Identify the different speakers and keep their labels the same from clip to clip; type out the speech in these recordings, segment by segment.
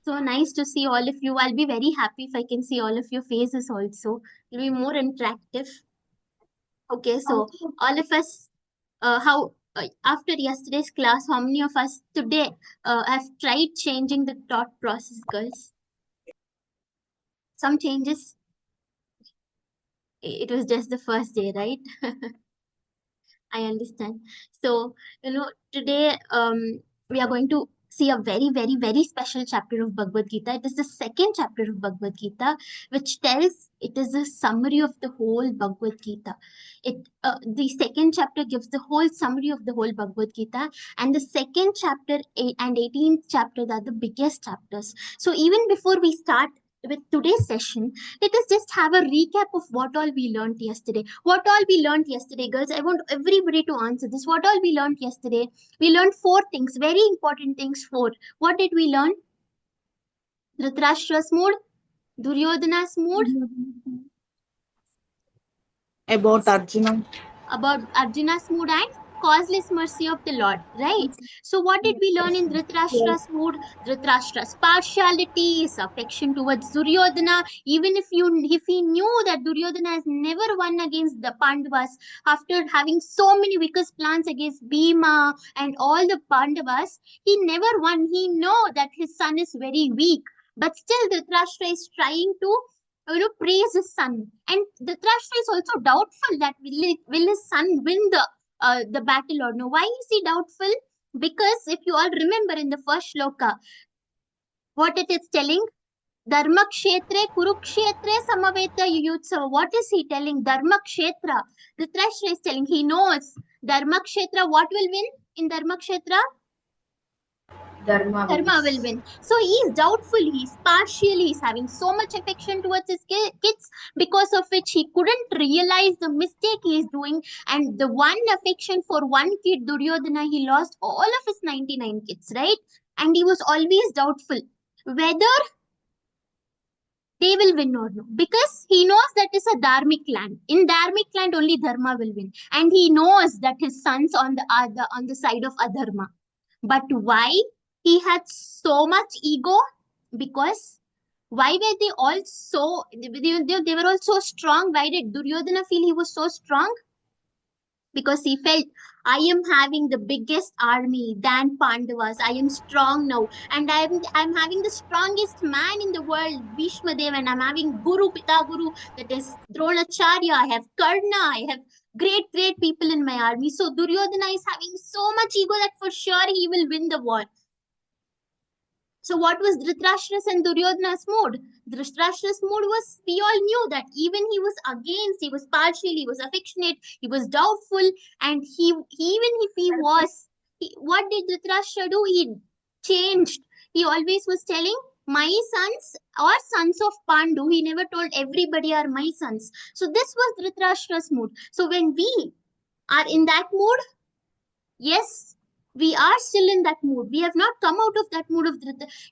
Speaker 1: So nice to see all of you. I'll be very happy if I can see all of your faces also. It'll be more interactive. Okay, so all of us, how after yesterday's class, how many of us today have tried changing the thought process, girls? Some changes. It was just the first day, right? I understand. So, today we are going to see a very, very, very special chapter of Bhagavad Gita. It is the second chapter of Bhagavad Gita, which tells it is a summary of the whole Bhagavad Gita. The second chapter gives the whole summary of the whole Bhagavad Gita, and the second chapter and 18th chapter are the biggest chapters. So, even before we start with today's session, let us just have a recap of what all we learned yesterday. What all we learned yesterday, girls? I want everybody to answer this. What all we learned yesterday? We learned four things, very important things. Four. What did we learn? Dhritarashtra's mood, Duryodhana's mood,
Speaker 2: about Arjuna.
Speaker 1: about Arjuna's mood, and causeless mercy of the Lord, right? So what did we learn in Dhritarashtra's mood? Dhritarashtra's partiality, his affection towards Duryodhana, even if he knew that Duryodhana has never won against the Pandavas after having so many wicked plans against Bhima and all the Pandavas, he never won. He know that his son is very weak, but still Dhritarashtra is trying to praise his son. And Dhritarashtra is also doubtful that will his son win the battle or no. Why is he doubtful? Because if you all remember in the first shloka, what it is telling, Dharma Kshetre Kurukshetre Samaveta Yuyutsava. What is he telling? Dharma Kshetra. Dhritarashtra is telling he knows Dharma Kshetra. What will win in Dharma Kshetra? Dharma will win. So he is doubtful, he is partial, he is having so much affection towards his kids, because of which he couldn't realize the mistake he is doing. And the one affection for one kid, Duryodhana, he lost all of his 99 kids, right? And he was always doubtful whether they will win or no, because he knows that is a dharmic land. In dharmic land only dharma will win, and he knows that his sons on the side of adharma. But why he had so much ego? Because why were they all so, they were all so strong? Why did Duryodhana feel he was so strong? Because he felt, I am having the biggest army than Pandavas. I am strong now, and I'm having the strongest man in the world, Bhishma Dev, and I'm having Guru Pita Guru, that is Dronacharya. I have Karna. I have great people in my army. So Duryodhana is having so much ego that for sure he will win the war. So what was Dhritarashtra's and Duryodhana's mood? Dhritarashtra's mood was, we all knew that even he was against, he was partial, he was affectionate, he was doubtful, and even if he was, what did Dhritarashtra do? He changed. He always was telling, my sons are sons of Pandu. He never told everybody are my sons. So this was Dhritarashtra's mood. So when we are in that mood, yes, we are still in that mood. We have not come out of that mood of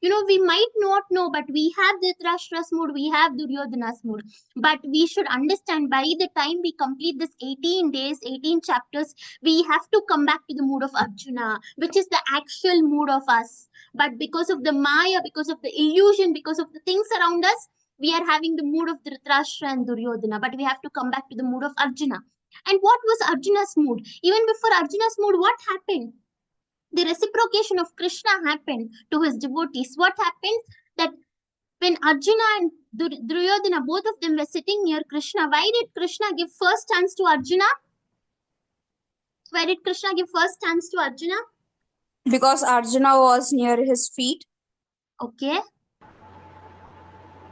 Speaker 1: we might not know, but we have Dhritarashtra's mood, we have Duryodhana's mood. But we should understand, by the time we complete this 18 days, 18 chapters, we have to come back to the mood of Arjuna, which is the actual mood of us. But because of the Maya, because of the illusion, because of the things around us, we are having the mood of Dhritarashtra and Duryodhana. But we have to come back to the mood of Arjuna. And what was Arjuna's mood? Even before Arjuna's mood, what happened? The reciprocation of Krishna happened to his devotees. What happened? That when Arjuna and Duryodhana, both of them were sitting near Krishna, why did Krishna give first chance to Arjuna? Why did Krishna give first chance to Arjuna?
Speaker 2: Because Arjuna was near his feet.
Speaker 1: Okay.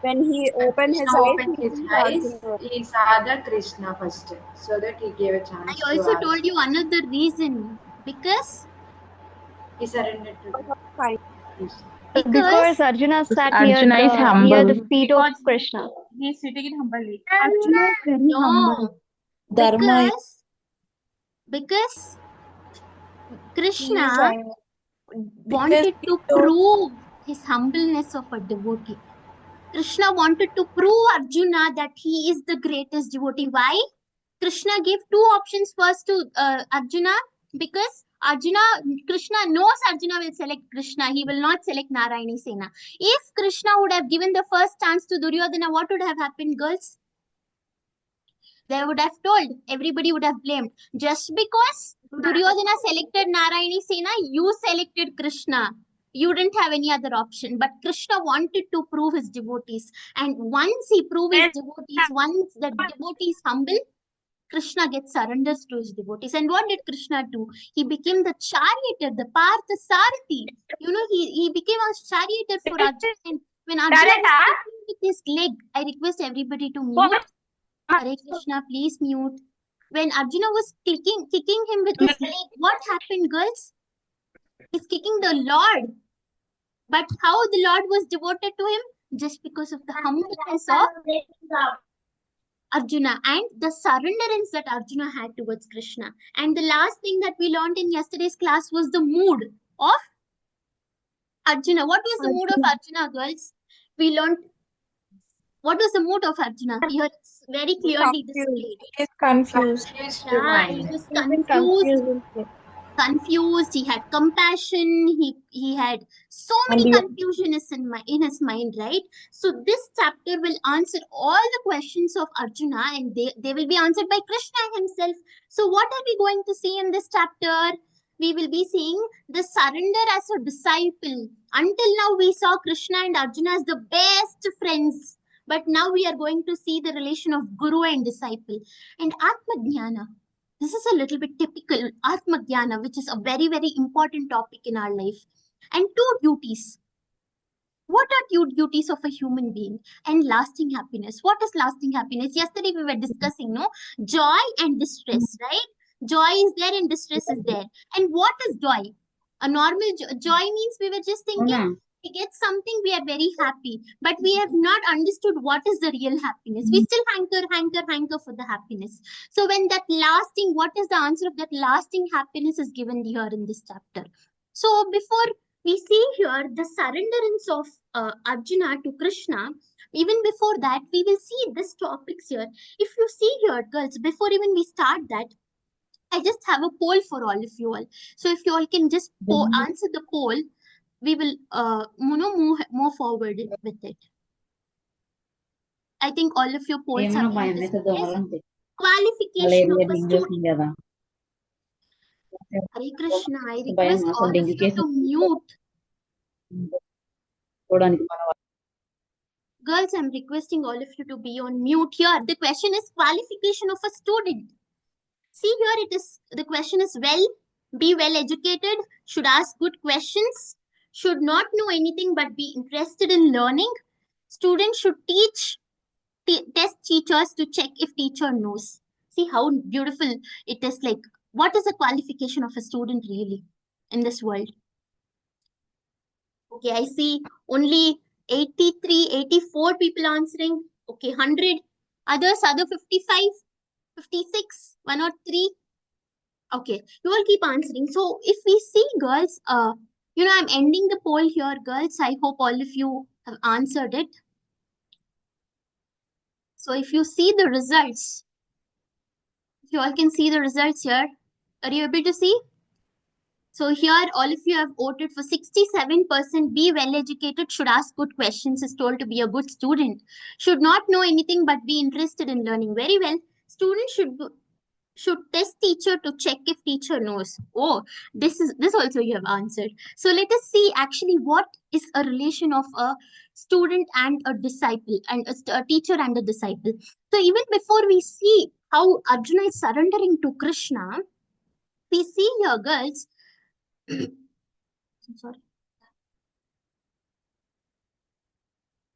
Speaker 2: When he opened his eyes,
Speaker 3: he saw the Krishna first, so that he gave a chance.
Speaker 1: I also told you another reason. Because
Speaker 3: he surrendered to Krishna.
Speaker 4: Because Arjuna sat
Speaker 5: Arjuna is humble.
Speaker 4: near the feet of Krishna.
Speaker 5: He is sitting in humbly.
Speaker 2: Arjuna is very humble.
Speaker 1: Dharma. Because Krishna wanted to prove his humbleness of a devotee. Krishna wanted to prove Arjuna that he is the greatest devotee. Why? Krishna gave two options first to Arjuna, because Krishna knows Arjuna will select Krishna. He will not select Narayani Sena. If Krishna would have given the first chance to Duryodhana, what would have happened, girls? They would have told, everybody would have blamed. Just because Duryodhana selected Narayani Sena, you selected Krishna. You didn't have any other option. But Krishna wanted to prove his devotees. And once he proved his devotees, once the devotees humble, Krishna gets surrenders to his devotees. And what did Krishna do? He became the charioteer, the Partha Sarathi. He became a charioteer for Arjuna. And when Arjuna was kicking with his leg, I request everybody to mute. Hare Krishna, please mute. When Arjuna was kicking him with his leg, what happened, girls? He's kicking the Lord. But how the Lord was devoted to him? Just because of the humbleness of Arjuna and the surrenderance that Arjuna had towards Krishna. And the last thing that we learned in yesterday's class was the mood of Arjuna. What was the mood of Arjuna, girls? We learned what was the mood of Arjuna. Here it's very clearly displayed.
Speaker 2: He is confused.
Speaker 3: Confused
Speaker 1: Yeah,
Speaker 3: mind.
Speaker 1: he was
Speaker 4: He's been
Speaker 1: confused, he had compassion, he had so many confusions in his mind, right? So this chapter will answer all the questions of Arjuna, and they will be answered by Krishna himself. So what are we going to see in this chapter? We will be seeing the surrender as a disciple. Until now we saw Krishna and Arjuna as the best friends, but now we are going to see the relation of guru and disciple. And Atma Jnana, this is a little bit typical Atma Jnana, which is a very, very important topic in our life. And two duties. What are two duties of a human being? And lasting happiness. What is lasting happiness? Yesterday we were discussing, no? Joy and distress, right? Joy is there and distress is there. And what is joy? A normal joy means we were just thinking, we get something, we are very happy. But we have not understood what is the real happiness. We still hanker for the happiness. So when that lasting, what is the answer of that lasting happiness is given here in this chapter. So before we see here the surrenderance of Arjuna to Krishna, even before that, we will see this topics here. If you see here, girls, before even we start that, I just have a poll for all of you all. So if you all can just answer the poll, we will move forward with it. I think all of your polls have been displayed. Qualification of a student. Hare Krishna, I request all of you to mute. Girls, I'm requesting all of you to be on mute here. The question is qualification of a student. See here, the question is be well educated, should ask good questions, should not know anything but be interested in learning. Students should test teachers to check if teacher knows. See how beautiful it is. Like, what is the qualification of a student really in this world? Okay, I see only 83, 84 people answering. Okay, 100. Other 55, 56, 103. Okay, you all keep answering. So if we see, girls, I'm ending the poll here, girls. I hope all of you have answered it. So if you see the results, if you all can see the results here, are you able to see? So here, all of you have voted for 67%. Be well educated, should ask good questions, is told to be a good student. Should not know anything but be interested in learning. Very well. Students should test teacher to check if teacher knows. Oh, this also you have answered. So let us see actually what is a relation of a student and a disciple, and a teacher and a disciple. So even before we see how Arjuna is surrendering to Krishna, we see here, girls. Sorry.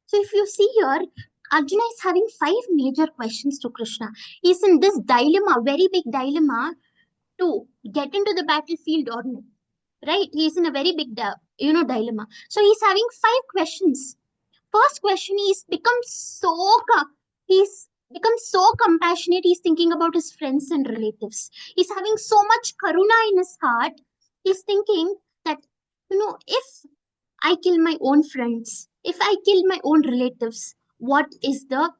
Speaker 1: So if you see here, Arjuna is having 5 major questions to Krishna. He's in this dilemma, very big dilemma, to get into the battlefield or no. Right? He's in a very big dilemma. So he's having 5 questions. First question, he's become so compassionate. He's thinking about his friends and relatives. He's having so much karuna in his heart. He's thinking that, if I kill my own friends, if I kill my own relatives, what is the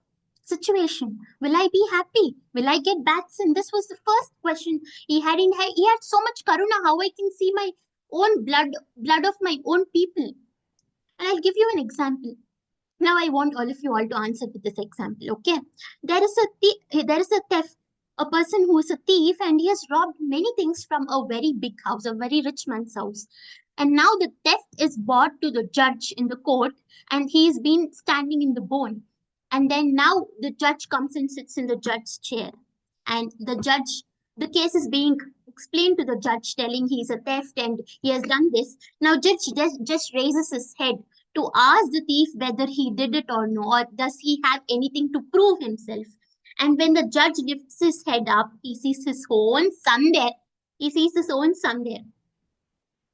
Speaker 1: situation? Will I be happy? Will I get bad sin? This was the first question he had in head. He had so much karuna. How I can see my own blood of my own people? And I'll give you an example. Now I want all of you all to answer with this example. Okay, there is a theft. A person who is a thief and he has robbed many things from a very big house, a very rich man's house. And now the theft is brought to the judge in the court, and he's been standing in the bone. And then now the judge comes and sits in the judge's chair, and the case is being explained to the judge, telling he's a theft and he has done this. Now judge just raises his head to ask the thief whether he did it or no, or does he have anything to prove himself. And when the judge lifts his head up, he sees his own son there. He sees his own son there.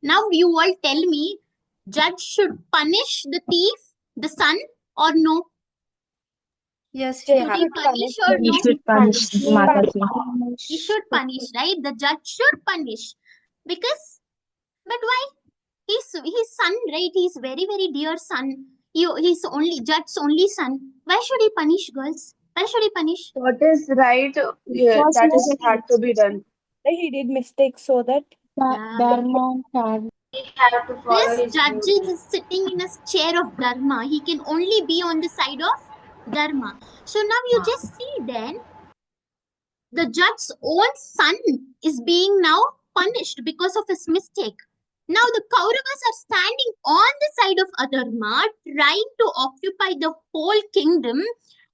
Speaker 1: Now you all tell me, judge should punish the thief, the son, or no?
Speaker 2: Yes,
Speaker 1: Should he punish or
Speaker 5: He
Speaker 1: no?
Speaker 5: should punish Mataji.
Speaker 1: He should punish, right? The judge should punish. Because, but why? His son, right? He's very, very dear son. He's only judge's only son. Why should he punish, girls? Why should he punish?
Speaker 6: What is right,
Speaker 2: Because
Speaker 6: that is
Speaker 2: mistake.
Speaker 6: had to be done.
Speaker 7: Like he did mistake so that
Speaker 1: Yeah.
Speaker 7: Dharma can.
Speaker 3: He have to follow
Speaker 1: This
Speaker 3: his
Speaker 1: judge
Speaker 3: duty.
Speaker 1: is sitting in a chair of Dharma. He can only be on the side of Dharma. So now you just see then, the judge's own son is being now punished because of his mistake. Now the Kauravas are standing on the side of Adharma, trying to occupy the whole kingdom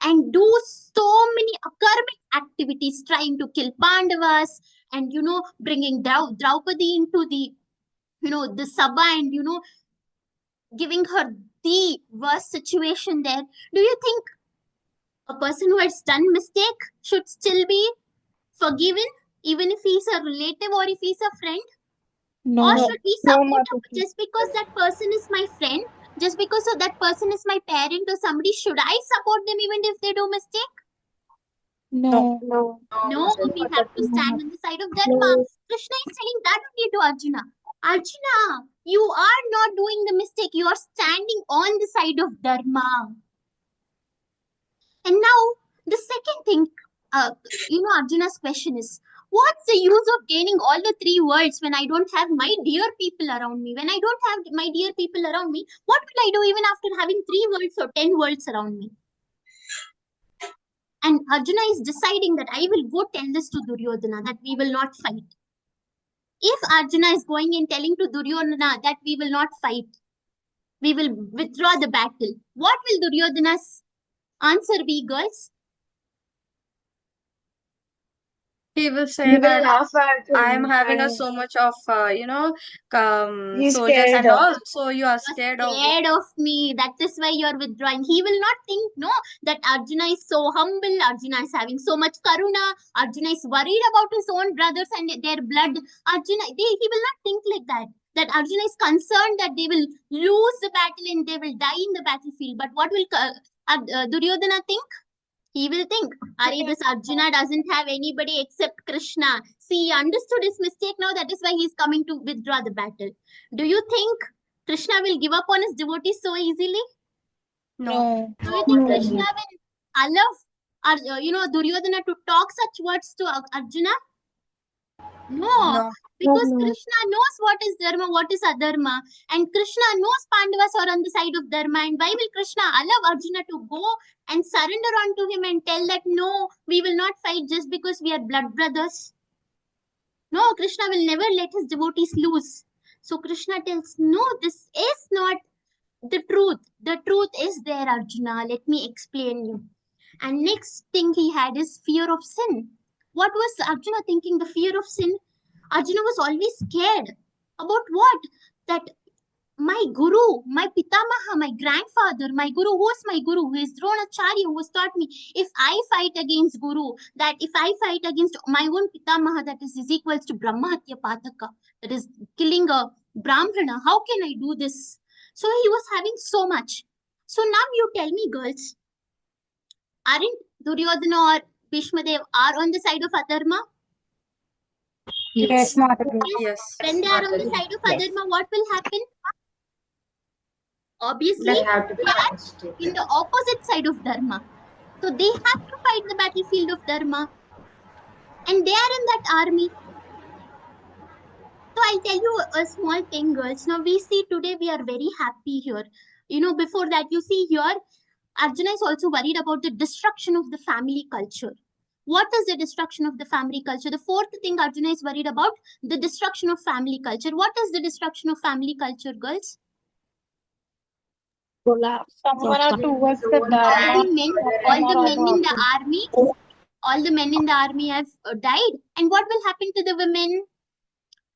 Speaker 1: and do so many akarmic activities, trying to kill Pandavas and, bringing Draupadi into the, the Sabha and, giving her the worst situation there. Do you think a person who has done mistake should still be forgiven, even if he's a relative or if he's a friend? Or should we support just because that person is my friend, just because of that person is my parent or somebody, should I support them even if they do mistake?
Speaker 7: No.
Speaker 1: No, we have to stand on the side of Dharma. Krishna is telling that only to Arjuna. Arjuna, you are not doing the mistake. You are standing on the side of Dharma. And now, the second thing, Arjuna's question is, what's the use of gaining all the three worlds when I don't have my dear people around me? When I don't have my dear people around me, what will I do even after having 3 worlds or 10 worlds around me? And Arjuna is deciding that I will go tell this to Duryodhana, that we will not fight. If Arjuna is going and telling to Duryodhana that we will not fight, we will withdraw the battle, what will Duryodhana's answer be, girls?
Speaker 2: He will say
Speaker 6: He will
Speaker 2: that
Speaker 6: laugh at him.
Speaker 2: I am having
Speaker 6: and
Speaker 2: so much of
Speaker 6: He's
Speaker 2: soldiers
Speaker 6: scared
Speaker 2: and
Speaker 6: of-
Speaker 2: all, so you are scared of
Speaker 1: Me. That is why you are withdrawing. He will not think, no, that Arjuna is so humble. Arjuna is having so much karuna. Arjuna is worried about his own brothers and their blood. He will not think like that. That Arjuna is concerned that they will lose the battle and they will die in the battlefield. But what will Duryodhana think? He will think, this Arjuna doesn't have anybody except Krishna. See, he understood his mistake now. That is why he is coming to withdraw the battle. Do you think Krishna will give up on his devotees so easily?
Speaker 2: no.
Speaker 1: Do you think Krishna will allow, Duryodhana to talk such words to Arjuna? No. Because Krishna knows what is dharma, what is adharma, and Krishna knows Pandavas are on the side of dharma. And why will Krishna allow Arjuna to go and surrender unto him and tell that no, we will not fight just because we are blood brothers? No, Krishna will never let his devotees lose. So Krishna tells, no, this is not the truth. The truth is there, Arjuna. Let me explain you. And next thing he had is fear of sin. What was Arjuna thinking? The fear of sin. Arjuna was always scared. About what? That my guru, my pitamaha, my grandfather, my guru, who is my guru? Who is Dronacharya, who has taught me. If I fight against guru, that if I fight against my own pitamaha, that is equals to Brahmahatya Pataka, that is killing a Brahmana, how can I do this? So he was having so much. So now you tell me, girls, aren't Duryodhana or Bhishmadev are on the side of Adharma?
Speaker 7: Yes,
Speaker 2: Yes.
Speaker 1: When they are on the side of Adharma, what will happen? Obviously,
Speaker 3: They have to be
Speaker 1: they are
Speaker 3: punished.
Speaker 1: in the opposite side of Dharma. So they have to fight the battlefield of Dharma, and they are in that army. So I'll tell you a small thing, girls. Now we see today we are very happy here. Before that, you see here, Arjuna is also worried about the destruction of the family culture. What is the destruction of the family culture? The fourth thing Arjuna is worried about, the destruction of family culture. What is the destruction of family culture, girls?
Speaker 7: Someone are towards the
Speaker 3: All
Speaker 7: Dharma.
Speaker 1: All the men in the army, all the men in the army have died. And what will happen to the women?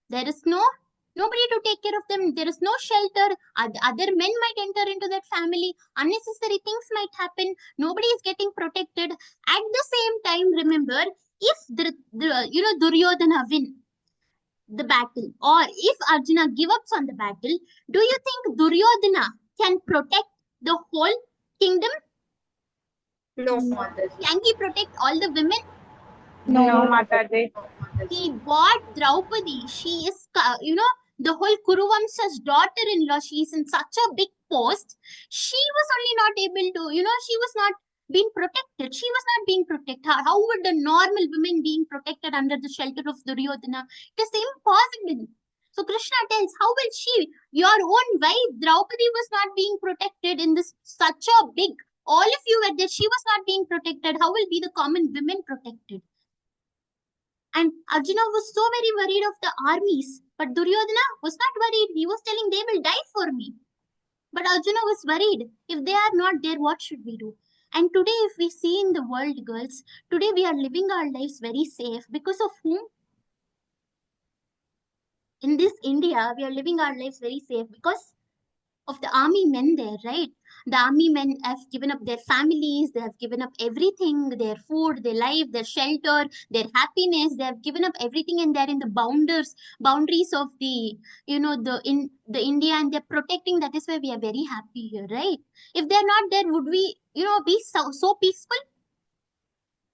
Speaker 1: There is nobody to take care of them. There is no shelter. Other men might enter into that family. Unnecessary things might happen. Nobody is getting protected. At the same time, remember, if Duryodhana win the battle, or if Arjuna give up on the battle, do you think Duryodhana can protect the whole kingdom?
Speaker 6: No.
Speaker 1: Can he protect all the women?
Speaker 6: No, Mataji.
Speaker 1: He bought Draupadi. She is, the whole Kuru Vamsa's daughter-in-law. She is in such a big post. She was only not able to, she was not being protected. She was not being protected. How would the normal women being protected under the shelter of Duryodhana? It is impossible. So Krishna tells, how will she, your own wife, Draupadi was not being protected in this such a big, all of you were there, she was not being protected. How will be the common women protected? And Arjuna was so very worried of the armies. But Duryodhana was not worried. He was telling they will die for me. But Arjuna was worried. If they are not there, what should we do? And today, if we see in the world, girls, today we are living our lives very safe. Because of whom? In this India, we are living our lives very safe because of the army men there, right? The army men have given up their families, they have given up everything, their food, their life, their shelter, their happiness, they have given up everything, and they're in the boundaries of the, in the India, and they're protecting. That is why we are very happy here, right? If they're not there, would we, be so peaceful?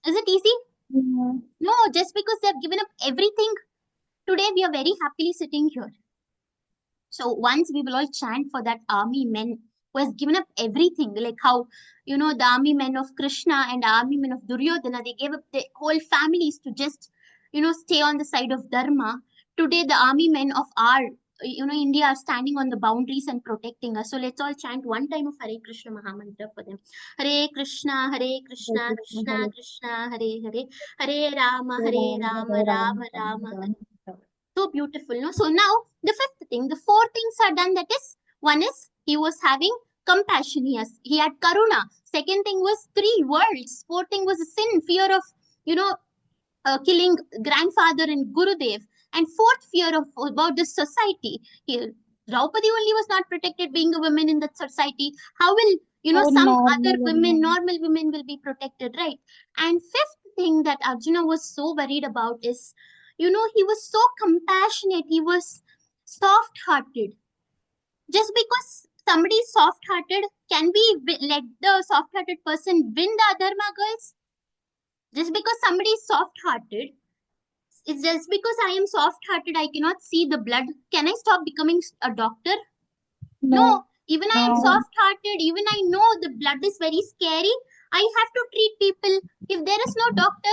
Speaker 1: Is it easy? No, just because they have given up everything, today we are very happily sitting here. So once we will all chant for that army men who has given up everything, like how, the army men of Krishna and the army men of Duryodhana, they gave up their whole families to just, stay on the side of Dharma. Today, the army men of our, India are standing on the boundaries and protecting us. So let's all chant one time of Hare Krishna Mahamantra for them. Hare Krishna, Krishna Krishna, Hare Hare, Hare Rama, Rama Rama, Hare. So beautiful, no? So now the fifth thing, the four things are done. That is, one is he was having compassion. He had karuna. Second thing was 3 worlds. Fourth thing was a sin, fear of, killing grandfather and Gurudev. And fourth, fear of about the society. Draupadi only was not protected, being a woman in that society. How will some other women, normal women, will be protected, right? And fifth thing that Arjuna was so worried about is, he was so compassionate. He was soft-hearted. Just because somebody is soft-hearted, can we let the soft-hearted person win the adharma, girls? Just because somebody is soft-hearted, it's just because I am soft-hearted, I cannot see the blood. Can I stop becoming a doctor? No. Even I am soft-hearted, even I know the blood is very scary, I have to treat people. If there is no doctor,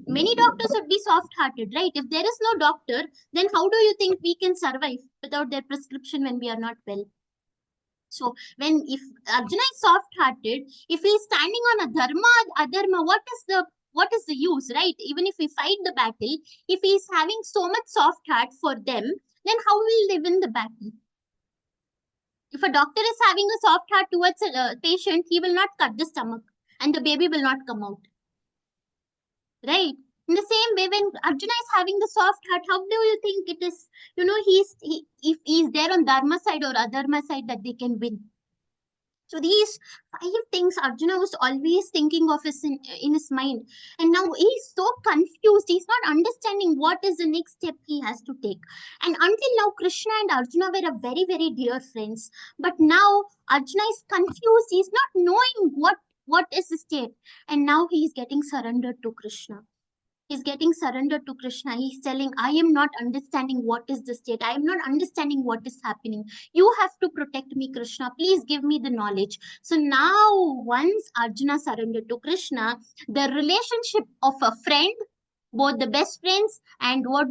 Speaker 1: many doctors would be soft-hearted, right? If there is no doctor, then how do you think we can survive without their prescription when we are not well? So if Arjuna is soft-hearted, if he is standing on adharma, what is the use, right? Even if we fight the battle, if he is having so much soft heart for them, then how will they win the battle? If a doctor is having a soft heart towards a patient, he will not cut the stomach and the baby will not come out. Right? In the same way, when Arjuna is having the soft heart, how do you think it is, if he is there on Dharma side or Adharma side, that they can win? So these 5 things Arjuna was always thinking of in his mind. And now he's so confused. He's not understanding what is the next step he has to take. And until now, Krishna and Arjuna were a very, very dear friends. But now Arjuna is confused. He's not knowing what is the step. And now he is getting surrendered to Krishna. He's getting surrendered to Krishna. He's telling, I am not understanding what is the state. I am not understanding what is happening. You have to protect me, Krishna. Please give me the knowledge. So now, once Arjuna surrendered to Krishna, the relationship of a friend, both the best friends and what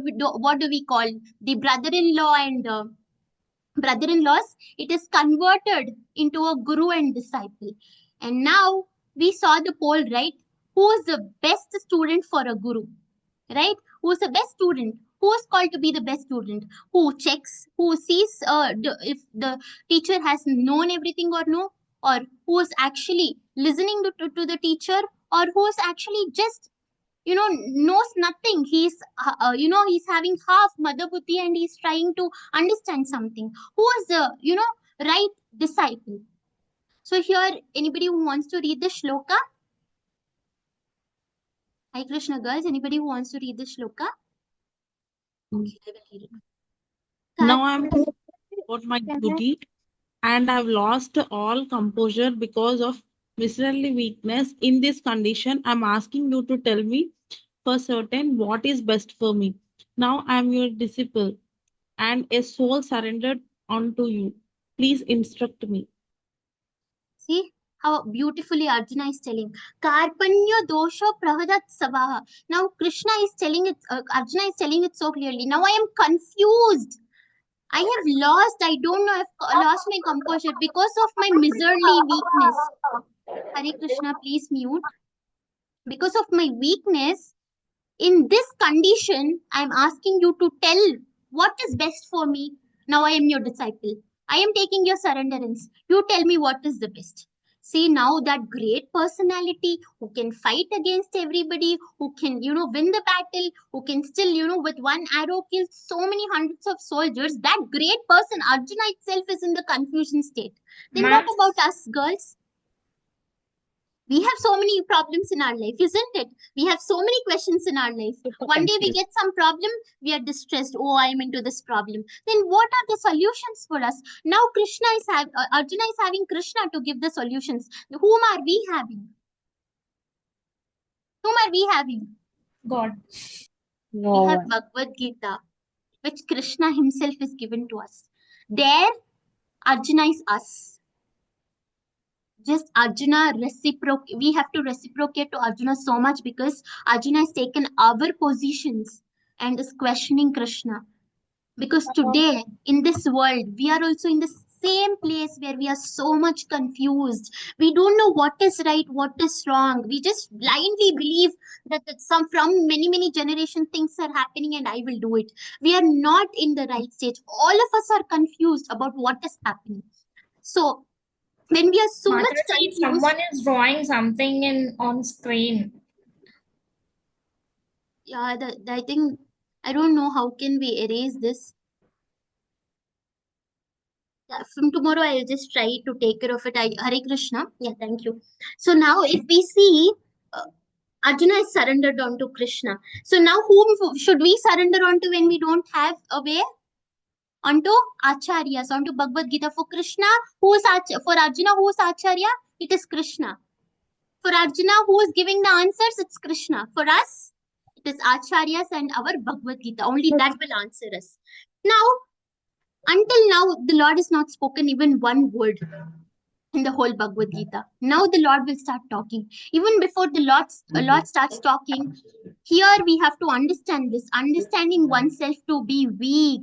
Speaker 1: do we call the brother-in-law and brother-in-laws, it is converted into a guru and disciple. And now we saw the poll, right? Who is the best student for a guru, right? Who is the best student? Who is called to be the best student? Who checks, who sees if the teacher has known everything or no, or who is actually listening to the teacher, or who is actually just knows nothing. He's he's having half mother buddhi and he's trying to understand something. Who is the right disciple? So here, anybody who wants to read the shloka? Hi Krishna girls, anybody who wants to read the shloka? Okay, I will read it.
Speaker 8: Now I'm about my duty, and I've lost all composure because of miserly weakness. In this condition, I'm asking you to tell me for certain what is best for me. Now I'm your disciple and a soul surrendered unto you. Please instruct me.
Speaker 1: See how beautifully Arjuna is telling. Karpanya dosha pravadat savaha. Now Krishna is telling it, Arjuna is telling it so clearly. Now I am confused. I have lost, I don't know, I've lost my composure because of my miserly weakness. Hare Krishna, please mute. Because of my weakness, in this condition, I'm asking you to tell what is best for me. Now I am your disciple. I am taking your surrenderance. You tell me what is the best. See now that great personality who can fight against everybody, who can, win the battle, who can still, with one arrow kill so many hundreds of soldiers. That great person, Arjuna itself, is in the confusion state. Then what about us girls? We have so many problems in our life, isn't it? We have so many questions in our life. One day we get some problem, we are distressed. Oh, I am into this problem. Then what are the solutions for us? Now Arjuna is having Krishna to give the solutions. Whom are we having? Whom are we having?
Speaker 7: God.
Speaker 1: We have Bhagavad Gita, which Krishna himself is given to us. There, Arjuna is us. Just Arjuna we have to reciprocate to Arjuna so much because Arjuna has taken our positions and is questioning Krishna. Because today, in this world, we are also in the same place where we are so much confused. We don't know what is right, what is wrong. We just blindly believe that from many generations things are happening and I will do it. We are not in the right stage. All of us are confused about what is happening. So, when we are so much confused,
Speaker 7: someone is drawing something on screen.
Speaker 1: Yeah, I think I don't know how can we erase this. Yeah, from tomorrow I'll just try to take care of it. Hare Krishna. Yeah, thank you. So now if we see Arjuna is surrendered on to Krishna. So now whom should we surrender on to when we don't have a way? Onto Acharyas, onto Bhagavad Gita. For Krishna, for Arjuna, who is Acharya? It is Krishna. For Arjuna, who is giving the answers? It's Krishna. For us, it is Acharyas and our Bhagavad Gita. Only that will answer us. Now, until now, the Lord has not spoken even one word in the whole Bhagavad Gita. Now the Lord will start talking. Even before the Lord starts talking, here we have to understand this. Understanding oneself to be weak.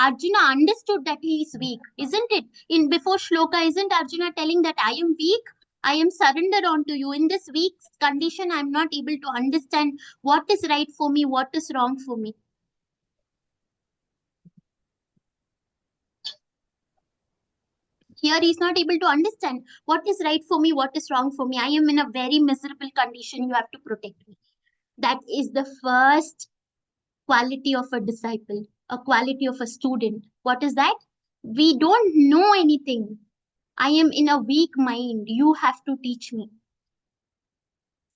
Speaker 1: Arjuna understood that he is weak, isn't it? In before shloka, isn't Arjuna telling that I am weak? I am surrendered unto you. In this weak condition, I am not able to understand what is right for me, what is wrong for me. Here he is not able to understand what is right for me, what is wrong for me. I am in a very miserable condition. You have to protect me. That is the first quality of a disciple, a quality of a student. What is that? We don't know anything. I am in a weak mind. You have to teach me.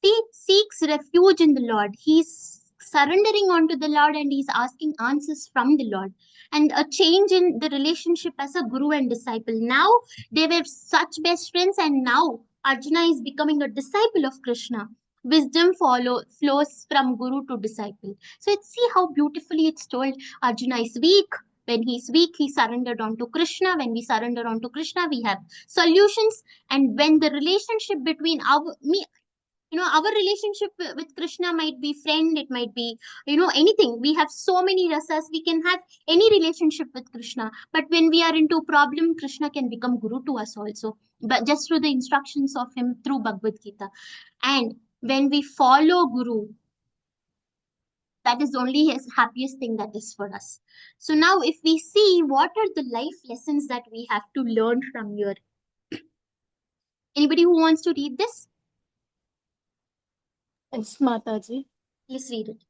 Speaker 1: He seeks refuge in the Lord. He's surrendering onto the Lord and he's asking answers from the Lord. And a change in the relationship as a guru and disciple. Now they were such best friends, and now Arjuna is becoming a disciple of Krishna. Wisdom flows from guru to disciple. So it's see how beautifully it's told. Arjuna is weak. When he's weak, he surrendered onto Krishna. When we surrender onto Krishna, we have solutions. And when the relationship between our relationship with Krishna might be friend, it might be, anything. We have so many rasas. We can have any relationship with Krishna. But when we are into problem, Krishna can become guru to us also. But just through the instructions of him through Bhagavad Gita. And when we follow Guru, that is only his happiest thing that is for us. So now if we see what are the life lessons that we have to learn from here. Anybody who wants to read this?
Speaker 9: Yes, Mataji.
Speaker 1: Please read it.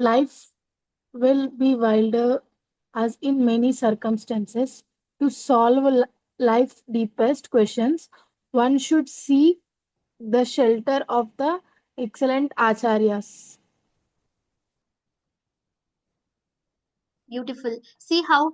Speaker 9: Life will be wilder as in many circumstances. To solve life's deepest questions, one should seek the shelter of the excellent acharyas.
Speaker 1: Beautiful. See how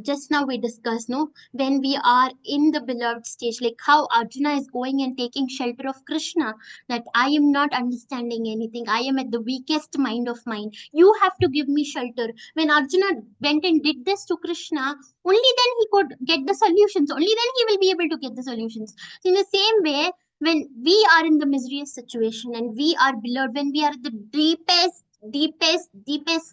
Speaker 1: just now we discussed, no, when we are in the beloved stage, like how Arjuna is going and taking shelter of Krishna, that I am not understanding anything. I am at the weakest mind of mine. You have to give me shelter. When Arjuna went and did this to Krishna, only then he could get the solutions. Only then he will be able to get the solutions. So in the same way, when we are in the misery situation and we are beloved, when we are at the deepest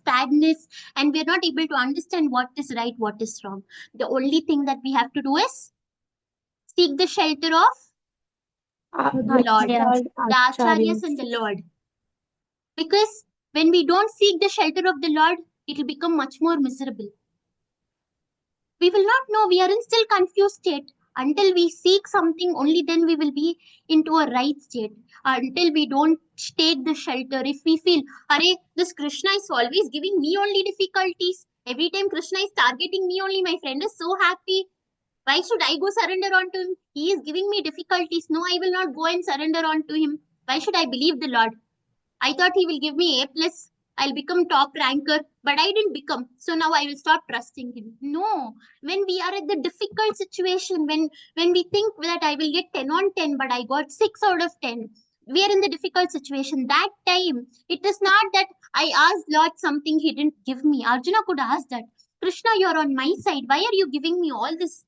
Speaker 1: sadness, and we're not able to understand what is right, what is wrong, the only thing that we have to do is seek the shelter of the Lord, the acharyas and the Lord. Because when we don't seek the shelter of the Lord, it will become much more miserable. We will not know. We are in still confused state. Until we seek something, only then we will be into a right state. Until we don't take the shelter, if we feel, Hare, this Krishna is always giving me only difficulties. Every time Krishna is targeting me only, my friend is so happy. Why should I go surrender onto him? He is giving me difficulties. No, I will not go and surrender onto him. Why should I believe the Lord? I thought he will give me A plus. I'll become top ranker, but I didn't become. So now I will stop trusting him. No, when we are at the difficult situation, when we think that I will get 10 on 10, but I got 6 out of 10, we are in the difficult situation. That time, it is not that I asked Lord something he didn't give me. Arjuna could ask that. Krishna, you're on my side. Why are you giving me all this?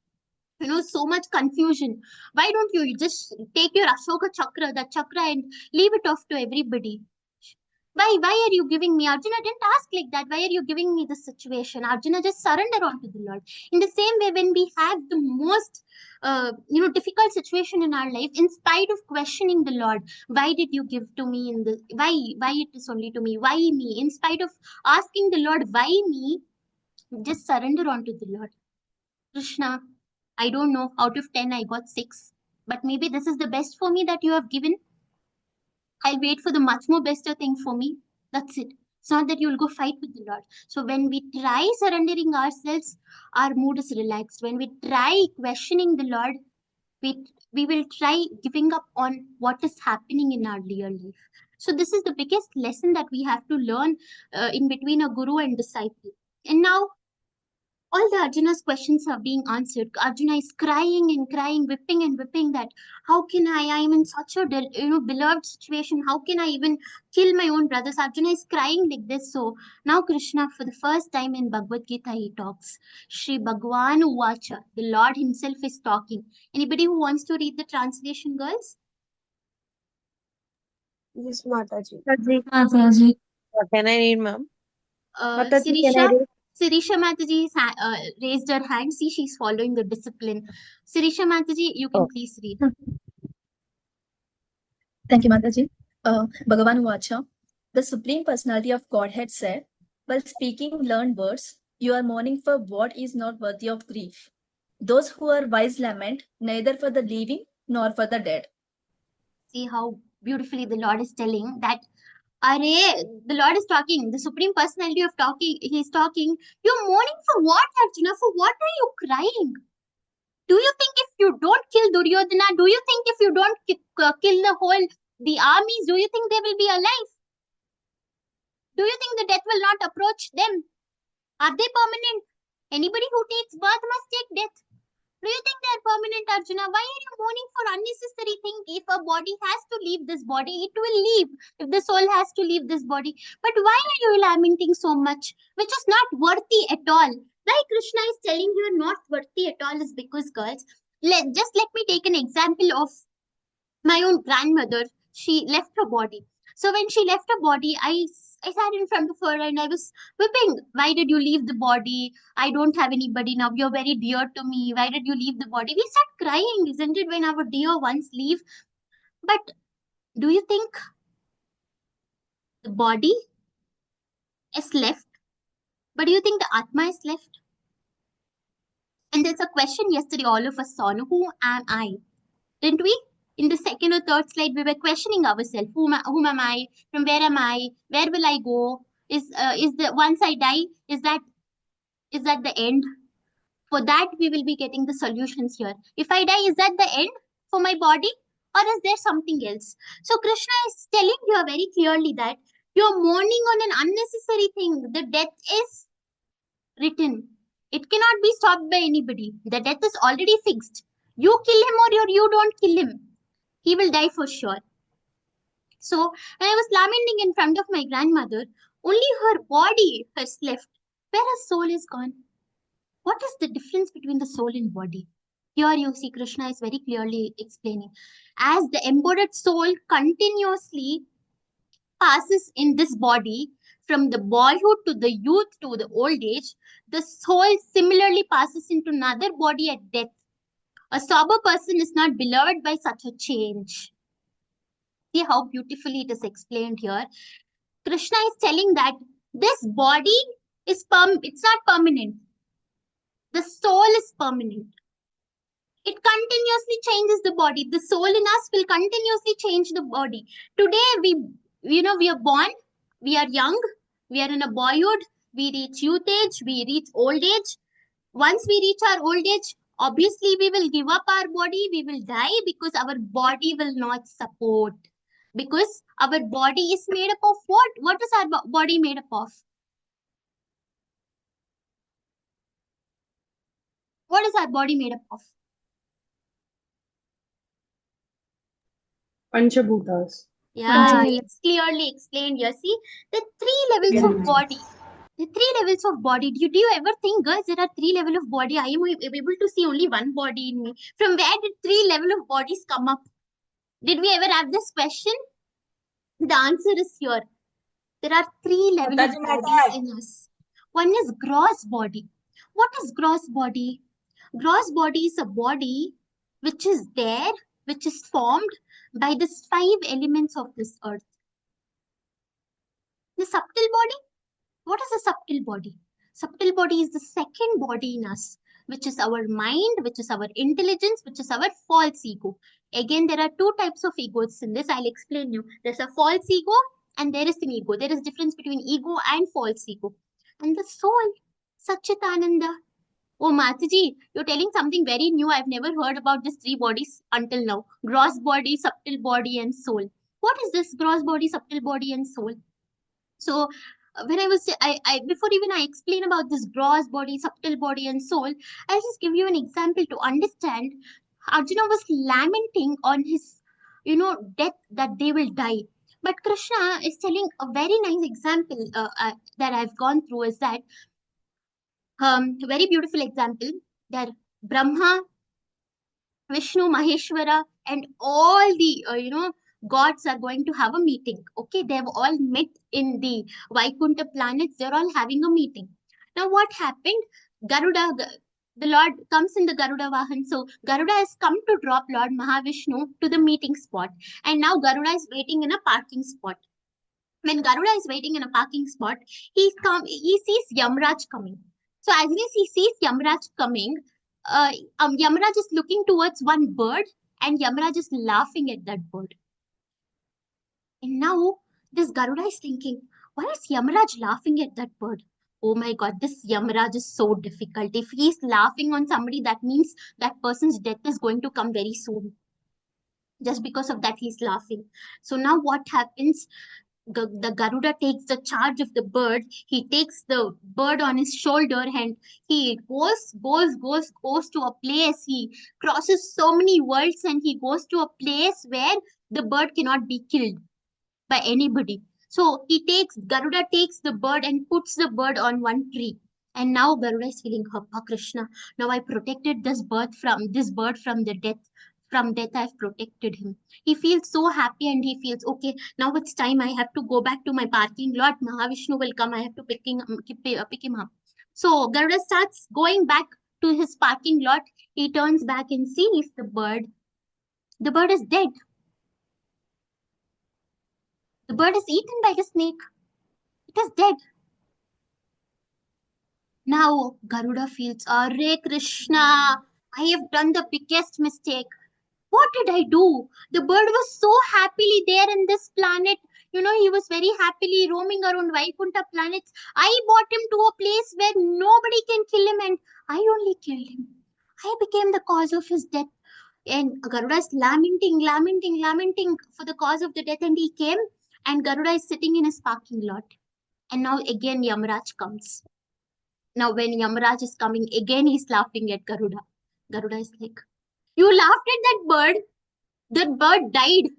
Speaker 1: So much confusion. Why don't you just take your Ashoka chakra, that chakra, and leave it off to everybody? Why are you giving me? Arjuna didn't ask like that. Why are you giving me this situation? Arjuna just surrender onto the Lord. In the same way, when we have the most difficult situation in our life, in spite of questioning the Lord, why did you give to me in this? Why it is only to me? Why me? In spite of asking the Lord, why me? Just surrender onto the Lord. Krishna, I don't know. Out of 10, I got 6. But maybe this is the best for me that you have given. I'll wait for the much more better thing for me. That's it. It's not that you'll go fight with the Lord. So when we try surrendering ourselves, our mood is relaxed. When we try questioning the Lord, we will try giving up on what is happening in our real life. So this is the biggest lesson that we have to learn in between a guru and disciple. And now all the Arjuna's questions are being answered. Arjuna is crying and crying, whipping and whipping that how can I am in such a beloved situation. How can I even kill my own brothers? Arjuna is crying like this. So now Krishna, for the first time in Bhagavad Gita, he talks. Shri Bhagwan Uvacha, the Lord himself is talking. Anybody who wants to read the translation, girls?
Speaker 6: Yes, Mataji.
Speaker 5: Can I read, ma'am?
Speaker 6: Mataji, can I read?
Speaker 1: Sirisha Mataji has raised her hand. See, she's following the discipline. Sirisha Mataji, you can please read.
Speaker 10: Thank you, Mataji. Bhagavan Vacha, the Supreme Personality of Godhead said, while speaking learned words, you are mourning for what is not worthy of grief. Those who are wise lament neither for the living nor for the dead.
Speaker 1: See how beautifully the Lord is telling that Are the Lord is talking, the Supreme Personality of talking, He's talking. You're mourning for what, Arjuna? For what are you crying? Do you think if you don't kill Duryodhana, do you think if you don't kill the armies, do you think they will be alive? Do you think the death will not approach them? Are they permanent? Anybody who takes birth must take death. Do you think they're permanent, Arjuna? Why are you mourning for unnecessary thing? If a body has to leave this body, it will leave. If the soul has to leave this body. But why are you lamenting so much? Which is not worthy at all. Why Krishna is telling you not worthy at all is because, girls, let me take an example of my own grandmother. She left her body. So when she left her body, I sat in front of her and I was weeping. Why did you leave the body? I don't have anybody now. You're very dear to me. Why did you leave the body? We start crying, isn't it, when our dear ones leave? But do you think the body is left? But do you think the Atma is left? And there's a question yesterday all of us saw. No? Who am I? Didn't we? In the second or third slide, we were questioning ourselves. Whom am I? From where am I? Where will I go? Is the once I die, is that the end? For that, we will be getting the solutions here. If I die, is that the end for my body? Or is there something else? So Krishna is telling you very clearly that you're mourning on an unnecessary thing. The death is written. It cannot be stopped by anybody. The death is already fixed. You kill him or you don't kill him. He will die for sure. So when I was lamenting in front of my grandmother, only her body has left. Where her soul is gone? What is the difference between the soul and body? Here you see Krishna is very clearly explaining. As the embodied soul continuously passes in this body from the boyhood to the youth to the old age, the soul similarly passes into another body at death. A sober person is not beloved by such a change. See how beautifully it is explained here. Krishna is telling that this body is it's not permanent. The soul is permanent. It continuously changes the body. The soul in us will continuously change the body. Today we are born, we are young, we are in a boyhood, we reach youth age, we reach old age. Once we reach our old age, obviously we will give up our body, we will die because our body will not support. Because our body is made up of what? What is our body made up of? What is our body made up of?
Speaker 6: Panchabhutas.
Speaker 1: Yeah, it's clearly explained here. See, the three levels of body. The three levels of body. Do you ever think, girls, there are three levels of body? I am able to see only one body in me. From where did three levels of bodies come up? Did we ever have this question? The answer is here. There are three levels of bodies in us. One is gross body. What is gross body? Gross body is a body which is there, which is formed by the 5 elements of this earth. The subtle body? What is a subtle body? Subtle body is the second body in us, which is our mind, which is our intelligence, which is our false ego. Again, there are two types of egos in this. I'll explain you. There's a false ego and there is an ego. There is difference between ego and false ego. And the soul, Satchitananda. Oh, Mataji, you're telling something very new. I've never heard about these three bodies until now. Gross body, subtle body, and soul. What is this gross body, subtle body, and soul? So when I before even I explain about this gross body, subtle body, and soul, I'll just give you an example to understand. Arjuna was lamenting on his, death, that they will die. But Krishna is telling a very nice example that I've gone through is that very beautiful example that Brahma, Vishnu, Maheshwara, and all the gods are going to have a meeting. Okay, they've all met in the Vaikuntha planets. They're all having a meeting. Now, what happened? Garuda, the Lord comes in the Garuda Vahan. So Garuda has come to drop Lord Mahavishnu to the meeting spot, and now Garuda is waiting in a parking spot. When Garuda is waiting in a parking spot, he sees Yamraj coming. So as soon as he sees Yamraj coming, Yamraj is looking towards one bird and Yamraj is laughing at that bird. And now this Garuda is thinking, why is Yamraj laughing at that bird? Oh my God, this Yamraj is so difficult. If he's laughing on somebody, that means that person's death is going to come very soon. Just because of that, he's laughing. So now what happens? The Garuda takes the charge of the bird. He takes the bird on his shoulder and he goes to a place. He crosses so many worlds and he goes to a place where the bird cannot be killed by anybody. So Garuda takes the bird and puts the bird on one tree. And now Garuda is feeling, Happa Krishna, now I protected this bird from the death. From death, I've protected him. He feels so happy and he feels, okay, now it's time. I have to go back to my parking lot. Mahavishnu will come. I have to pick him up. So Garuda starts going back to his parking lot. He turns back and sees the bird. The bird is dead. The bird is eaten by the snake. It is dead. Now Garuda feels, Hare Krishna, I have done the biggest mistake. What did I do? The bird was so happily there in this planet. He was very happily roaming around Vaikunta planets. I brought him to a place where nobody can kill him and I only killed him. I became the cause of his death. And Garuda is lamenting for the cause of the death. And he came and Garuda is sitting in his parking lot. And now again Yamaraj comes. Now when Yamaraj is coming, again he's laughing at Garuda. Garuda is like, you laughed at that bird? That bird died.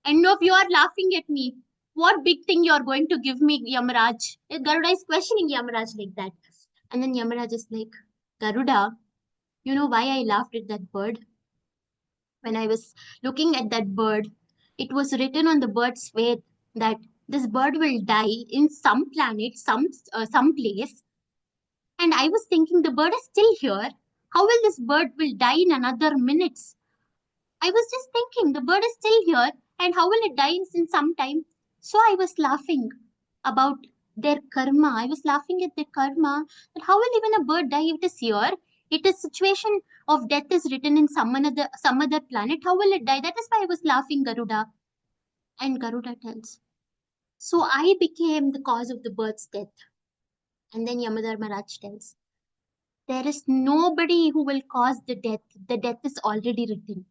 Speaker 1: And now you are laughing at me. What big thing you are going to give me, Yamaraj? Garuda is questioning Yamaraj like that. And then Yamaraj is like, Garuda, you know why I laughed at that bird? When I was looking at that bird, it was written on the bird's face that this bird will die in some planet, some place. And I was thinking the bird is still here. How will this bird will die in another minutes? I was just thinking the bird is still here and how will it die in some time? So I was laughing about their karma. I was laughing at their karma that how will even a bird die if it is here? It is situation of death is written in some other planet. How will it die? That is why I was laughing, Garuda. And Garuda tells, so I became the cause of the bird's death. And then Yamadharmaraj tells, there is nobody who will cause the death. The death is already written.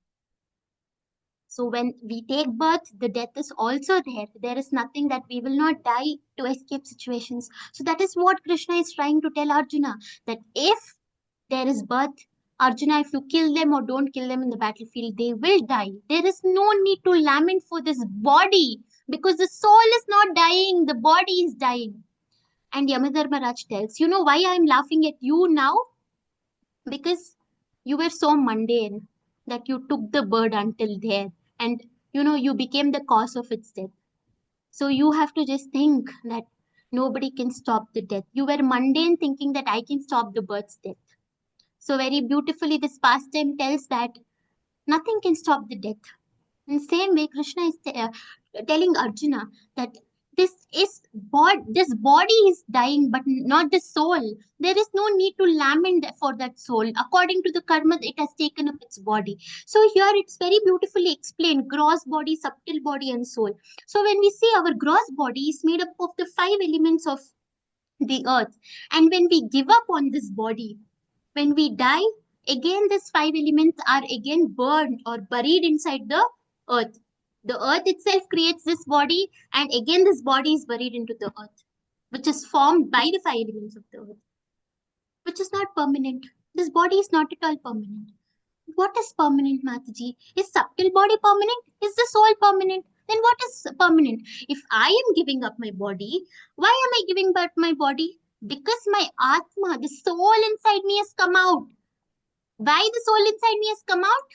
Speaker 1: So when we take birth, the death is also there. There is nothing that we will not die to escape situations. So that is what Krishna is trying to tell Arjuna, that if there is birth, Arjuna, if you kill them or don't kill them in the battlefield, they will die. There is no need to lament for this body because the soul is not dying, the body is dying. And Yamadharmaraj tells, you know why I am laughing at you now? Because you were so mundane that you took the bird until there and you became the cause of its death. So you have to just think that nobody can stop the death. You were mundane thinking that I can stop the bird's death. So very beautifully this pastime tells that nothing can stop the death. In the same way, Krishna is telling Arjuna that this body is dying, but not the soul. There is no need to lament for that soul. According to the karma, it has taken up its body. So here it's very beautifully explained: gross body, subtle body, and soul. So when we see our gross body is made up of the 5 elements of the earth, and when we give up on this body, when we die, again these 5 elements are again burned or buried inside the earth. The earth itself creates this body, and again this body is buried into the earth, which is formed by the 5 elements of the earth, which is not permanent. This body is not at all permanent. What is permanent, Mataji? Is subtle body permanent? Is the soul permanent? Then what is permanent? If I am giving up my body, why am I giving up my body? Because my Atma, the soul inside me has come out. Why the soul inside me has come out?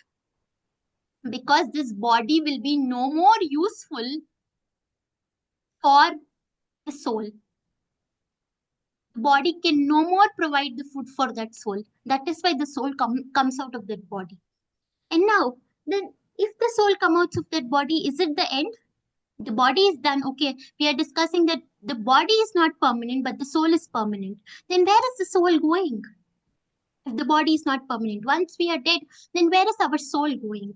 Speaker 1: Because this body will be no more useful for the soul. The body can no more provide the food for that soul. That is why the soul comes out of that body. And now, then, if the soul comes out of that body, is it the end? The body is done. Okay, we are discussing that the body is not permanent, but the soul is permanent. Then where is the soul going? If the body is not permanent, once we are dead, then where is our soul going?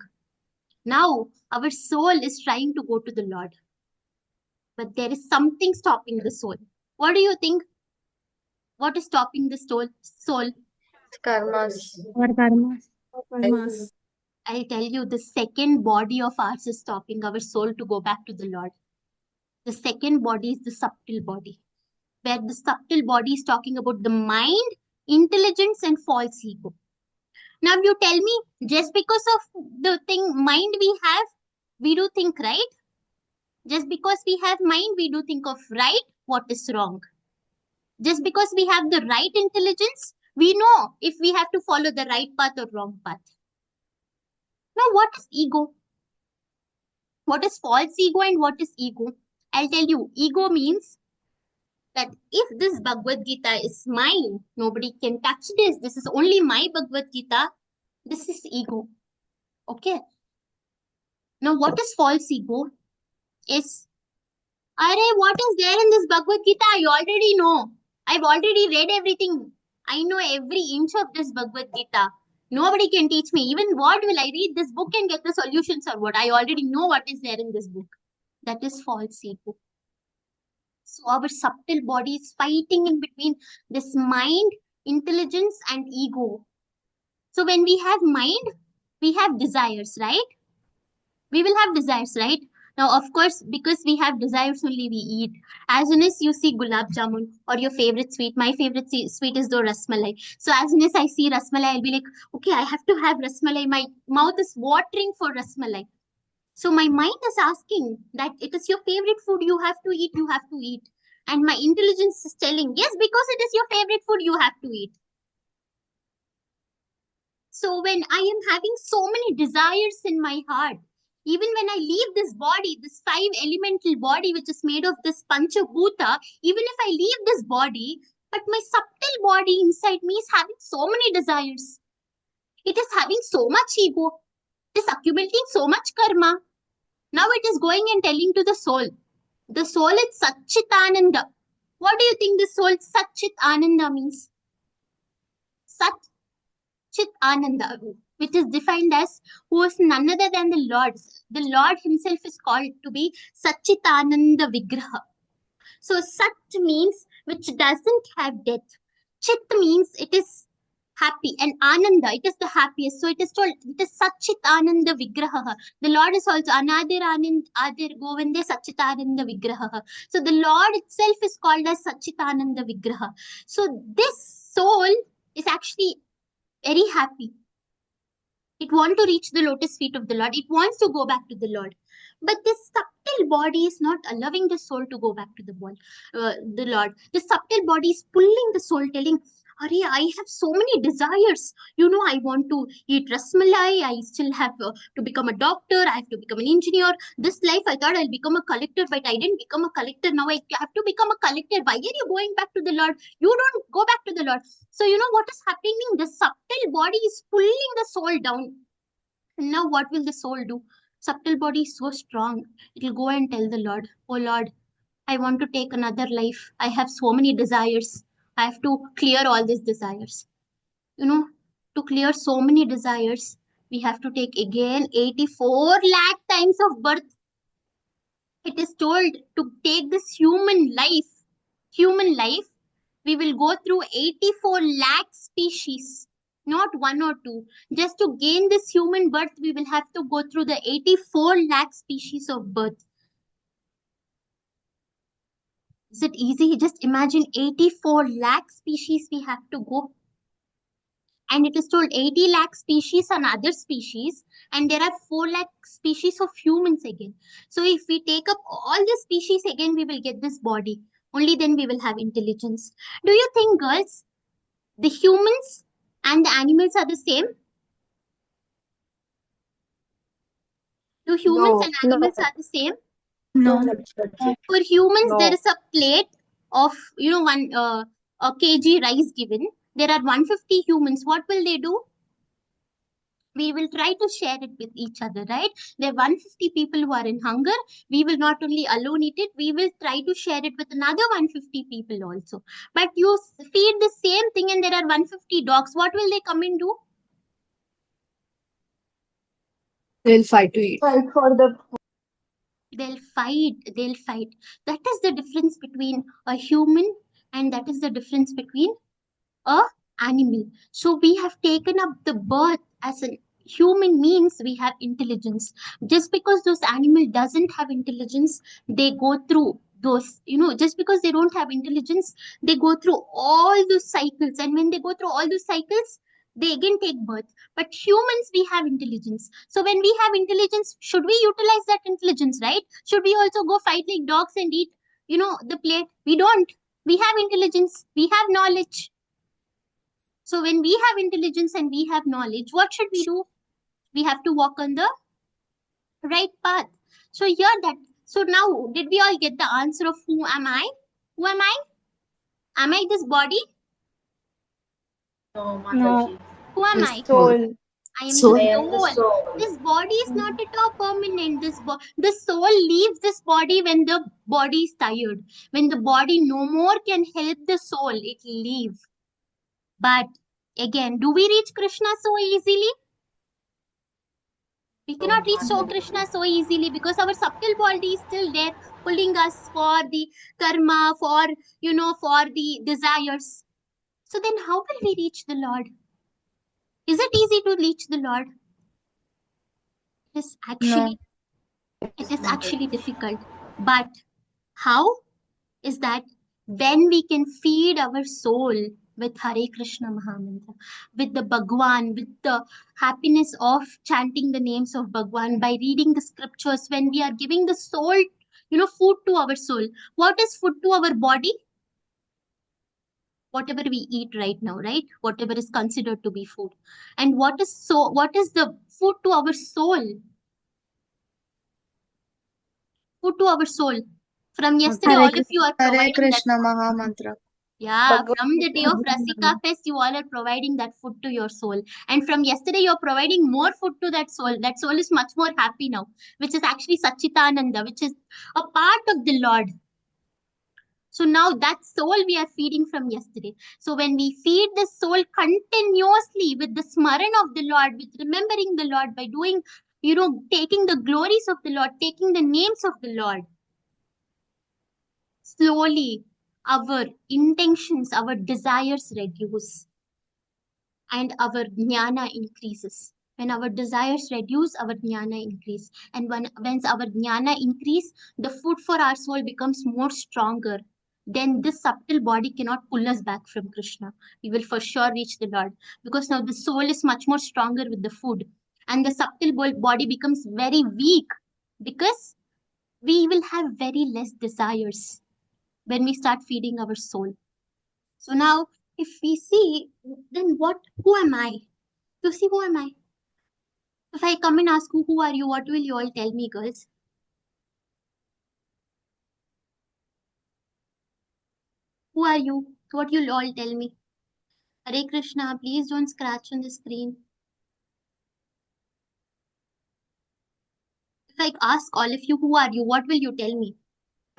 Speaker 1: Now, our soul is trying to go to the Lord. But there is something stopping the soul. What do you think? What is stopping the soul?
Speaker 6: Karmas.
Speaker 4: Our karmas.
Speaker 1: I'll tell you, the second body of ours is stopping our soul to go back to the Lord. The second body is the subtle body, where the subtle body is talking about the mind, intelligence, and false ego. Now, you tell me, just because of the thing mind we have, we do think right. Just because we have mind, we do think of right, what is wrong. Just because we have the right intelligence, we know if we have to follow the right path or wrong path. Now, what is ego? What is false ego and what is ego? I'll tell you, ego means that if this Bhagavad Gita is mine, nobody can touch this. This is only my Bhagavad Gita. This is ego. Okay. Now, what is false ego? Is, what is there in this Bhagavad Gita? I already know. I've already read everything. I know every inch of this Bhagavad Gita. Nobody can teach me. Even what will I read this book and get the solutions or what? I already know what is there in this book. That is false ego. So our subtle body is fighting in between this mind, intelligence, and ego. So when we have mind, we have desires, right? We will have desires, right? Now, of course, because we have desires only, we eat. As soon as you see gulab jamun or your favorite sweet, my favorite sweet is the rasmalai. So as soon as I see rasmalai, I'll be like, okay, I have to have rasmalai. My mouth is watering for rasmalai. So my mind is asking that it is your favorite food, you have to eat, you have to eat. And my intelligence is telling, yes, because it is your favorite food, you have to eat. So when I am having so many desires in my heart, even when I leave this body, this 5 elemental body, which is made of this Panchabhuta, even if I leave this body, but my subtle body inside me is having so many desires. It is having so much ego. It is accumulating so much karma. Now it is going and telling to the soul. The soul is Satchitananda. What do you think the soul Satchit Ananda means? Satchit Ananda, which is defined as who is none other than the Lord. The Lord himself is called to be Satchitananda Vigraha. So Sat means which doesn't have death. Chit means it is happy, and Ananda, it is the happiest. So it is told, it is Satchit Ananda Vigraha. The Lord is also Anadir Anand Adir Govinde Satchit Ananda Vigraha. So the Lord itself is called as Satchit Ananda Vigraha. So this soul is actually very happy. It wants to reach the lotus feet of the Lord. It wants to go back to the Lord. But this subtle body is not allowing the soul to go back to the Lord. The subtle body is pulling the soul, telling, Arey, I have so many desires. You know, I want to eat rasmalai. I still have to become a doctor. I have to become an engineer. This life, I thought I'll become a collector, but I didn't become a collector. Now I have to become a collector. Why are you going back to the Lord? You don't go back to the Lord. So, you know what is happening? The subtle body is pulling the soul down. Now, what will the soul do? Subtle body is so strong. It will go and tell the Lord, oh Lord, I want to take another life. I have so many desires. I have to clear all these desires. You know, to clear so many desires, we have to take again 84 lakh times of birth. It is told to take this human life, we will go through 84 lakh species, not one or two. Just to gain this human birth, we will have to go through the 84 lakh species of birth. Is it easy? Just imagine 84 lakh species we have to go. And it is told 80 lakh species and other species, and there are 4 lakh species of humans again. So if we take up all the species again, we will get this body. Only then we will have intelligence. Do you think, girls, the humans and the animals are the same? Do humans and animals are the same?
Speaker 4: No.
Speaker 1: For humans, there is a plate of, one a kg rice given. There are 150 humans. What will they do? We will try to share it with each other, right? There are 150 people who are in hunger. We will not only alone eat it, we will try to share it with another 150 people also. But you feed the same thing and there are 150 dogs. What will they come and do?
Speaker 2: They'll fight to eat.
Speaker 6: Fight for the
Speaker 1: They'll fight. That is the difference between a human and that is the difference between a animal. So we have taken up the birth as an Human means we have intelligence. Just because those animal doesn't have intelligence, they go through those, just because they don't have intelligence, they go through all those cycles. And when they go through all those cycles, they again take birth. But humans, we have intelligence. So when we have intelligence, should we utilize that intelligence, right? Should we also go fight like dogs and eat, the plate? We don't. We have intelligence. We have knowledge. So when we have intelligence and we have knowledge, what should we do? We have to walk on the right path. So here that. So now, did we all get the answer of who am I? Who am I? Am I this body?
Speaker 3: No,
Speaker 4: No.
Speaker 3: Mataji.
Speaker 1: Who am I?
Speaker 4: Soul.
Speaker 1: I am
Speaker 2: Soul.
Speaker 1: the
Speaker 3: I am the
Speaker 1: soul.
Speaker 3: soul.
Speaker 1: This body is not at all permanent. The soul leaves this body when the body is tired. When the body no more can help the soul, it leaves. But again, do we reach Krishna so easily? We cannot reach Krishna so easily because our subtle body is still there, pulling us for the karma, for the desires. So then how will we reach the Lord? Is it easy to reach the Lord? It is actually difficult. But how is that? When we can feed our soul with Hare Krishna Mahamantra, with the Bhagwan, with the happiness of chanting the names of Bhagwan, by reading the scriptures, when we are giving the soul, food to our soul. What is food to our body? Whatever we eat right now, right? Whatever is considered to be food. And what is the food to our soul? Food to our soul. From yesterday, all of you are
Speaker 6: Hare
Speaker 1: providing that
Speaker 6: Krishna
Speaker 1: food.
Speaker 6: Mahamantra.
Speaker 1: Yeah, from the day of Rasika Fest, you all are providing that food to your soul. And from yesterday, you're providing more food to that soul. That soul is much more happy now, which is actually Sachitananda, which is a part of the Lord. So now that soul we are feeding from yesterday. So when we feed the soul continuously with the smaran of the Lord, with remembering the Lord, by doing, taking the glories of the Lord, taking the names of the Lord, slowly our intentions, our desires reduce and our jnana increases. When our desires reduce, our jnana increase. And once our jnana increase, the food for our soul becomes more stronger. Then this subtle body cannot pull us back from Krishna. We will for sure reach the Lord. Because now the soul is much more stronger with the food. And the subtle body becomes very weak. Because we will have very less desires when we start feeding our soul. So now, if we see, then who am I? To see, who am I? If I come and ask you, who are you? What will you all tell me, girls? Who are you? What you'll all tell me? Hare Krishna, please don't scratch on the screen. If I ask all of you, who are you? What will you tell me?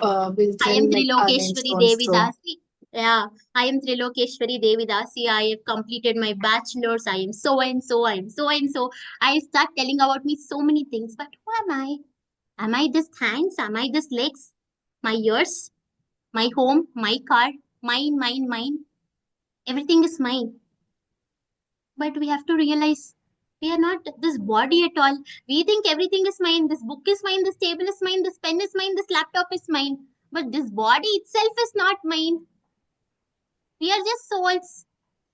Speaker 2: We'll
Speaker 1: I
Speaker 2: tell
Speaker 1: am
Speaker 2: like our names
Speaker 1: Trilokesvari
Speaker 2: on
Speaker 1: Devi
Speaker 2: scroll.
Speaker 1: Dasi. Yeah, I am Trilokesvari Devi Dasi. I have completed my bachelor's. I am so and so. I am so and so. I start telling about me so many things. But who am I? Am I this hands? Am I this legs? My ears? My home? My car? Mine. Everything is mine. But we have to realize we are not this body at all. We think everything is mine. This book is mine. This table is mine. This pen is mine. This laptop is mine. But this body itself is not mine. We are just souls.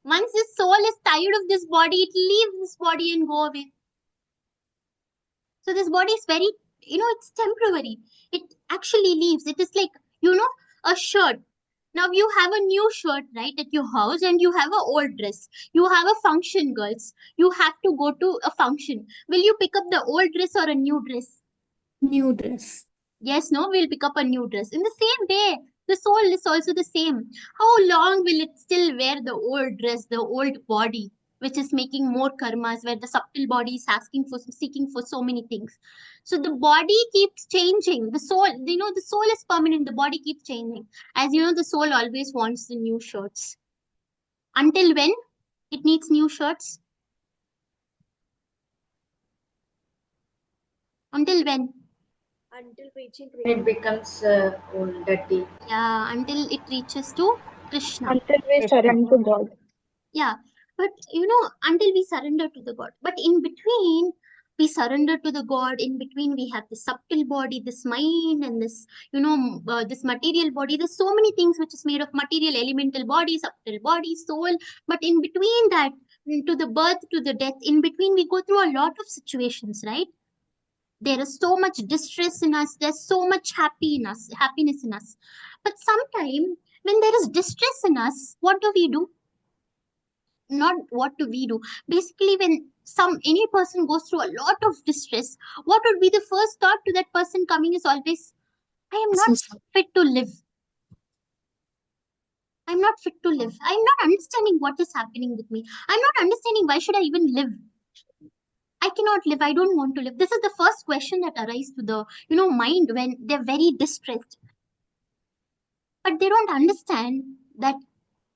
Speaker 1: Once this soul is tired of this body, it leaves this body and go away. So this body is very, it's temporary. It actually leaves. It is like, a shirt. Now you have a new shirt, right, at your house, and you have an old dress. You have a function, girls. You have to go to a function. Will you pick up the old dress or a new dress?
Speaker 4: New dress.
Speaker 1: Yes, no, we'll pick up a new dress. In the same way, the soul is also the same. How long will it still wear the old dress, the old body, which is making more karmas, where the subtle body is seeking for so many things. So the body keeps changing. The soul, the soul is permanent. The body keeps changing. As you know, the soul always wants the new shirts. Until when it needs new shirts? Until when?
Speaker 3: Until reaching Krishna. It becomes old, dirty.
Speaker 1: Yeah, until it reaches to Krishna.
Speaker 4: Until we surrender to God.
Speaker 1: Yeah. But until we surrender to the God. But in between, we surrender to the God. In between, we have the subtle body, this mind, and this, this material body. There's so many things which is made of material, elemental body, subtle body, soul. But in between that, to the birth, to the death, in between, we go through a lot of situations, right? There is so much distress in us. There's so much happiness in us. But sometime when there is distress in us, what do? Not what do we do. Basically, when any person goes through a lot of distress, what would be the first thought to that person coming is always, I am not fit to live. I'm not fit to live. I'm not understanding what is happening with me. I'm not understanding why should I even live. I cannot live. I don't want to live. This is the first question that arises to the mind when they're very distressed. But they don't understand that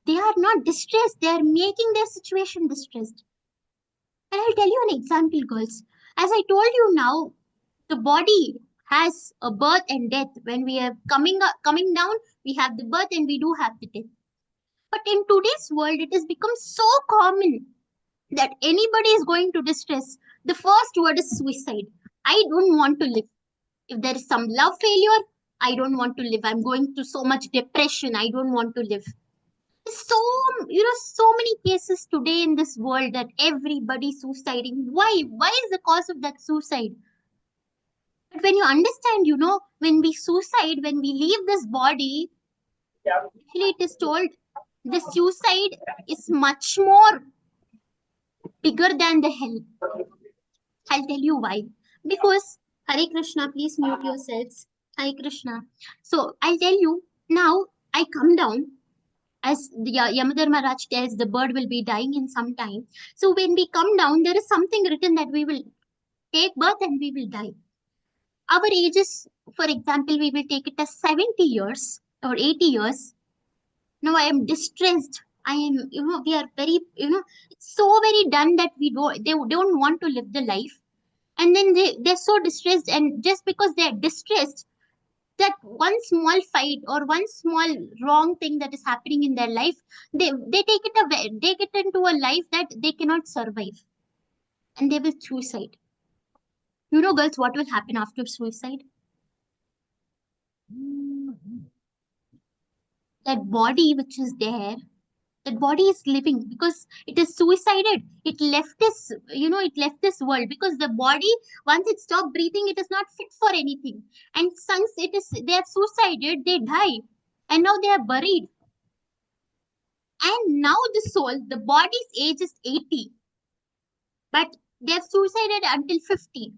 Speaker 1: they are not distressed. They are making their situation distressed. And I'll tell you an example, girls. As I told you now, the body has a birth and death. When we are coming down, we have the birth and we do have the death. But in today's world, it has become so common that anybody is going to distress. The first word is suicide. I don't want to live. If there is some love failure, I don't want to live. I'm going through so much depression. I don't want to live. So so many cases today in this world that everybody suiciding. Why is the cause of that suicide? But when you understand, when we suicide, when we leave this body, actually it is told the suicide is much more bigger than the hell. I'll tell you why. Because Hare Krishna, please mute yourselves. Hare Krishna. So I'll tell you now. I come down. As the Yamadharmaraj tells, the bird will be dying in some time. So when we come down, there is something written that we will take birth and we will die. Our ages, for example, we will take it as 70 years or 80 years. Now I am distressed. I am, we are very, it's so very done that they don't want to live the life. And then they're so distressed. And just because they're distressed, that one small fight or one small wrong thing that is happening in their life, they take it away, they get into a life that they cannot survive, and they will suicide. Girls, what will happen after suicide? That body which is there, that body is living because it is suicided. It left this world because the body, once it stopped breathing, it is not fit for anything. And since they are suicided, they die, and now they are buried. And now the soul, the body's age is 80, but they have suicided until 50.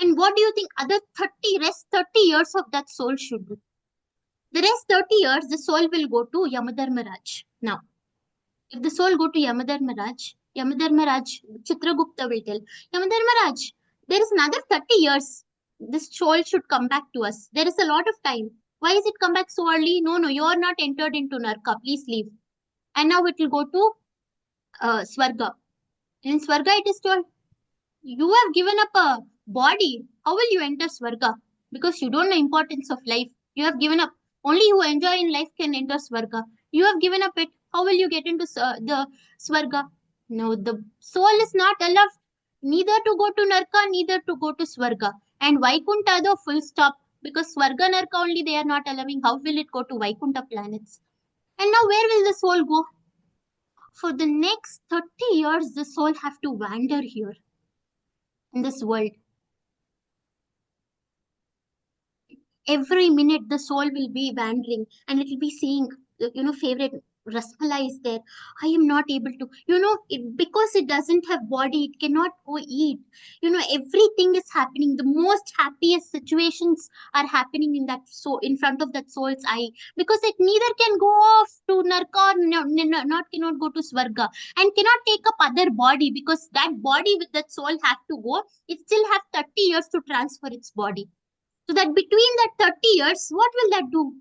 Speaker 1: And what do you think other rest 30 years of that soul should do? The rest 30 years, the soul will go to Yamadharmaraj. Now, if the soul go to Yamadharmaraj, Chitragupta will tell, Yamadharmaraj, there is another 30 years. This soul should come back to us. There is a lot of time. Why is it come back so early? No, you are not entered into Narka. Please leave. And now it will go to Swarga. In Swarga, it is told, you have given up a body. How will you enter Swarga? Because you don't know importance of life. You have given up. Only who enjoy in life can enter Swarga. You have given up it. How will you get into the Swarga? No, the soul is not allowed neither to go to Narka, neither to go to Swarga. And Vaikunta, though, full stop. Because Swarga, Narka only they are not allowing. How will it go to Vaikunta planets? And now where will the soul go? For the next 30 years, the soul have to wander here in this world. Every minute, the soul will be wandering and it will be seeing, favorite rasmalai is there. I am not able to, because it doesn't have body, it cannot go eat. Everything is happening. The most happiest situations are happening in front of that soul's eye, because it neither can go off to Narka or cannot go to Swarga, and cannot take up other body, because that body with that soul have to go. It still have 30 years to transfer its body. So that between that 30 years, what will that do?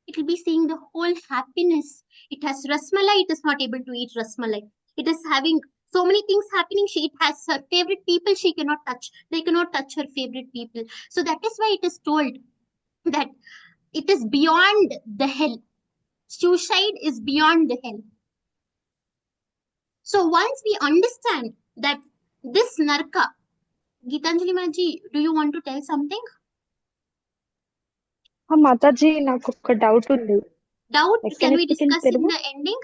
Speaker 1: It will be seeing the whole happiness. It has rasmalai, it is not able to eat rasmalai. It is having so many things happening. It has her favorite people she cannot touch. They cannot touch her favorite people. So that is why it is told that it is beyond the hell. Suicide is beyond the hell. So once we understand that this narka, Gitanjali Maji, do you want to tell something?
Speaker 5: Mataji నాకు ఒక doubt ఉంది
Speaker 1: Doubt,
Speaker 5: Like,
Speaker 1: can
Speaker 5: can you
Speaker 1: we
Speaker 5: speak in
Speaker 1: discuss in
Speaker 5: Telugu?
Speaker 1: the ending?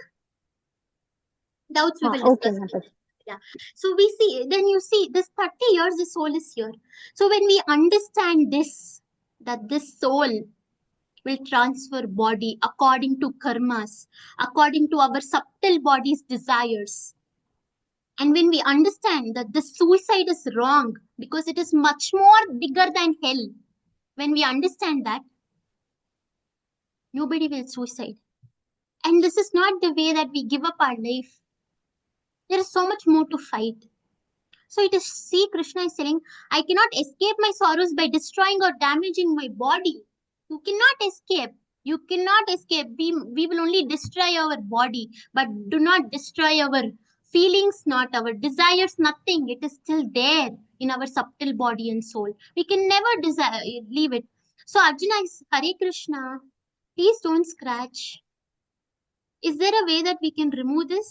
Speaker 1: Doubts we will
Speaker 5: Okay,
Speaker 1: discuss.
Speaker 5: Mataji.
Speaker 1: Yeah. So we see, then you see, this 30 years, the soul is here. So when we understand this, that this soul will transfer body according to karmas, according to our subtle body's desires. And when we understand that the suicide is wrong because it is much more bigger than hell, when we understand that, nobody will suicide. And this is not the way that we give up our life. There is so much more to fight. So it is, see, Krishna is saying, I cannot escape my sorrows by destroying or damaging my body. You cannot escape. You cannot escape. We will only destroy our body, but do not destroy our feelings, not our desires, nothing. It is still there in our subtle body and soul. We can never leave it. So Arjuna is, Hare Krishna, please don't scratch. Is there a way that we can remove this?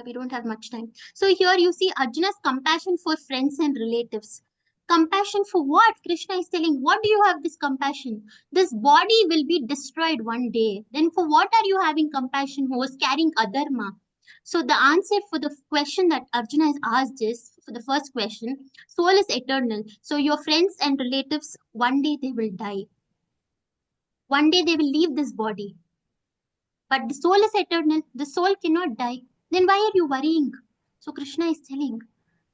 Speaker 1: We don't have much time. So here you see Arjuna's compassion for friends and relatives. Compassion for what? Krishna is telling, what do you have this compassion? This body will be destroyed one day. Then for what are you having compassion? Who was carrying adharma? So the answer for the question that Arjuna has asked is, for the first question, soul is eternal. So your friends and relatives, one day they will die. One day they will leave this body. But the soul is eternal. The soul cannot die. Then why are you worrying? So Krishna is telling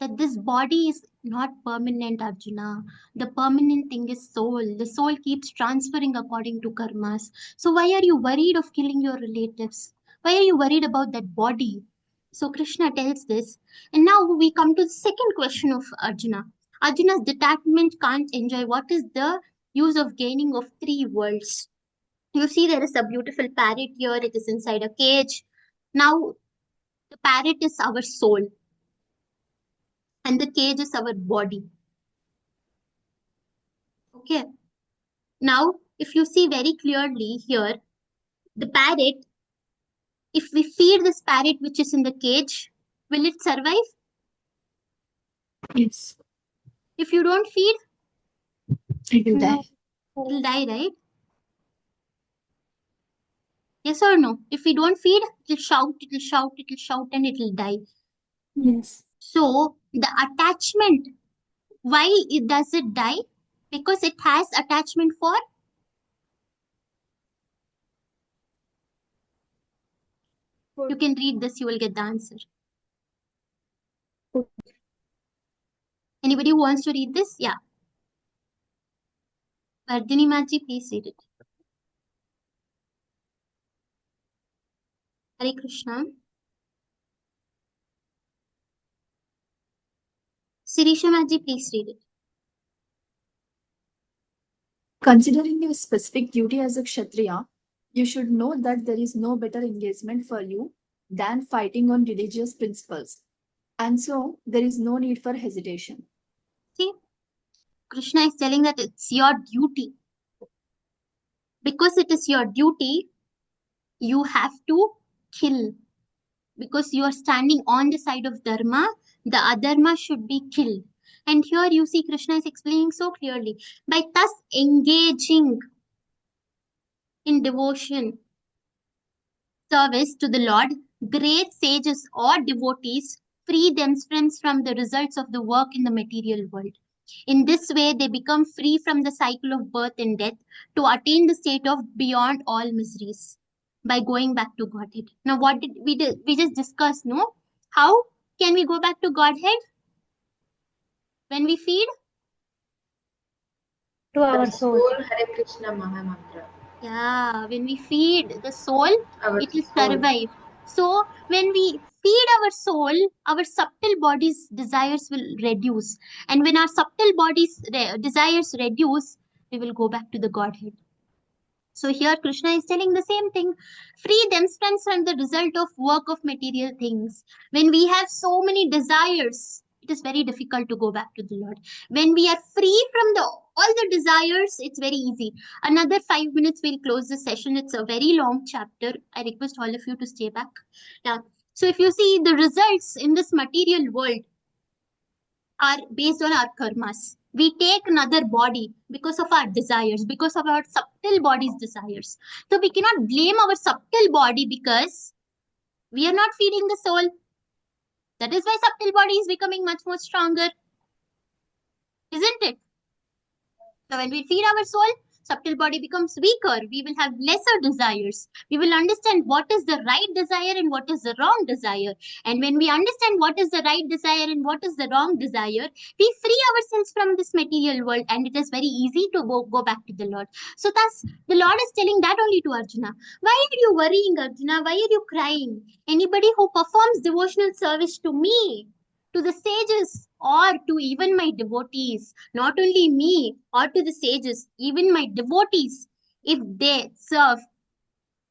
Speaker 1: that this body is not permanent, Arjuna. The permanent thing is soul. The soul keeps transferring according to karmas. So why are you worried of killing your relatives? Why are you worried about that body? So Krishna tells this. And now we come to the second question of Arjuna. Arjuna's detachment can't enjoy. What is the use of gaining of three worlds? You see, there is a beautiful parrot here. It is inside a cage. Now, the parrot is our soul, and the cage is our body. Okay. Now, if you see very clearly here, the parrot, if we feed this parrot which is in the cage, will it survive?
Speaker 10: Yes.
Speaker 1: If you don't feed,
Speaker 10: It will die.
Speaker 1: it will die, right? Yes or no? If we don't feed, it will shout, it will shout, it will shout, and it will die.
Speaker 4: Yes.
Speaker 1: So, the attachment, why does it die? Because it has attachment for. You can read this, you will get the answer. Anybody who wants to read this? Yeah. Vardhini Maji, please read it. Hare Krishna. Sirisha Maji, please read it.
Speaker 10: Considering your specific duty as a Kshatriya, you should know that there is no better engagement for you than fighting on religious principles. And so there is no need for hesitation.
Speaker 1: See, Krishna is telling that it's your duty. Because it is your duty, you have to kill. Because you are standing on the side of Dharma, the adharma should be killed. And here you see Krishna is explaining so clearly. By thus engaging in devotion, service to the Lord, great sages or devotees free themselves from the results of the work in the material world. In this way, they become free from the cycle of birth and death to attain the state of beyond all miseries by going back to Godhead. Now, what did we do? We just discussed, no? How can we go back to Godhead? When we feed?
Speaker 4: To our
Speaker 3: The
Speaker 4: soul.
Speaker 3: soul Hare Krishna Maha Mantra.
Speaker 1: Yeah, when we feed the soul,
Speaker 3: Our
Speaker 1: it will
Speaker 3: soul.
Speaker 1: survive. So when we feed our soul, our subtle body's desires will reduce. And when our subtle body's desires reduce, we will go back to the Godhead. So here Krishna is telling the same thing. Free themselves from the result of work of material things. When we have so many desires, it is very difficult to go back to the Lord. When we are free from all the desires, it's very easy. Another 5 minutes, we'll close this session. It's a very long chapter. I request all of you to stay back. Yeah. So if you see, the results in this material world are based on our karmas. We take another body because of our desires, because of our subtle body's desires. So we cannot blame our subtle body because we are not feeding the soul. That is why subtle body is becoming much more stronger, isn't it? So when we feed our soul, subtle body becomes weaker. We will have lesser desires. We will understand what is the right desire and what is the wrong desire. And when we understand what is the right desire and what is the wrong desire, we free ourselves from this material world, and it is very easy to go back to the Lord. So thus, the Lord is telling that only to Arjuna. Why are you worrying, Arjuna? Why are you crying? Anybody who performs devotional service to me, to the sages, or to even my devotees, not only me or to the sages, even my devotees, if they serve,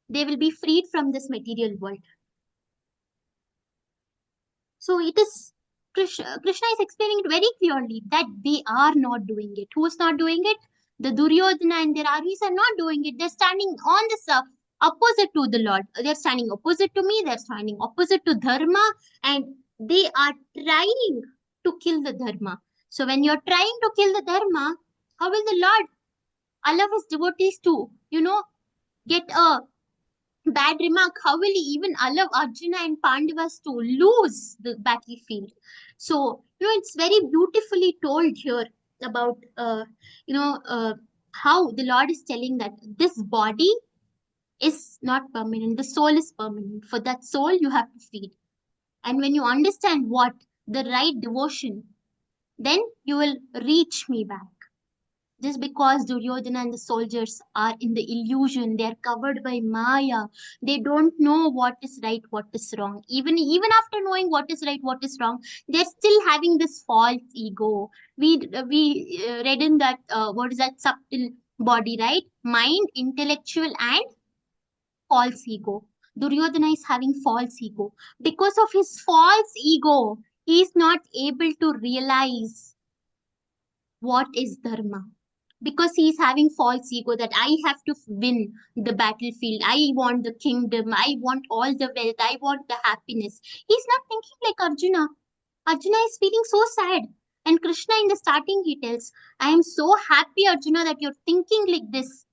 Speaker 1: they will be freed from this material world. So it is Krishna is explaining it very clearly that they are not doing it. Who is not doing it? The Duryodhana and their armies are not doing it. They're standing on this opposite to the Lord. They're standing opposite to me. They're standing opposite to Dharma, and they are trying to kill the Dharma. So when you're trying to kill the Dharma, how will the Lord allow his devotees to, get a bad remark? How will he even allow Arjuna and Pandavas to lose the battlefield? So, it's very beautifully told here about, how the Lord is telling that this body is not permanent. The soul is permanent. For that soul, you have to feed. And when you understand what the right devotion, then you will reach me back. Just because Duryodhana and the soldiers are in the illusion, they are covered by Maya. They don't know what is right, what is wrong. Even after knowing what is right, what is wrong, they're still having this false ego. We read in that what is that subtle body, right? Mind, intellectual, and false ego. Duryodhana is having false ego. Because of his false ego, he is not able to realize what is dharma, because he is having false ego that I have to win the battlefield, I want the kingdom, I want all the wealth, I want the happiness. He's not thinking like Arjuna. Arjuna is feeling so sad, and Krishna in the starting he tells, I am so happy, Arjuna, that you're thinking like this,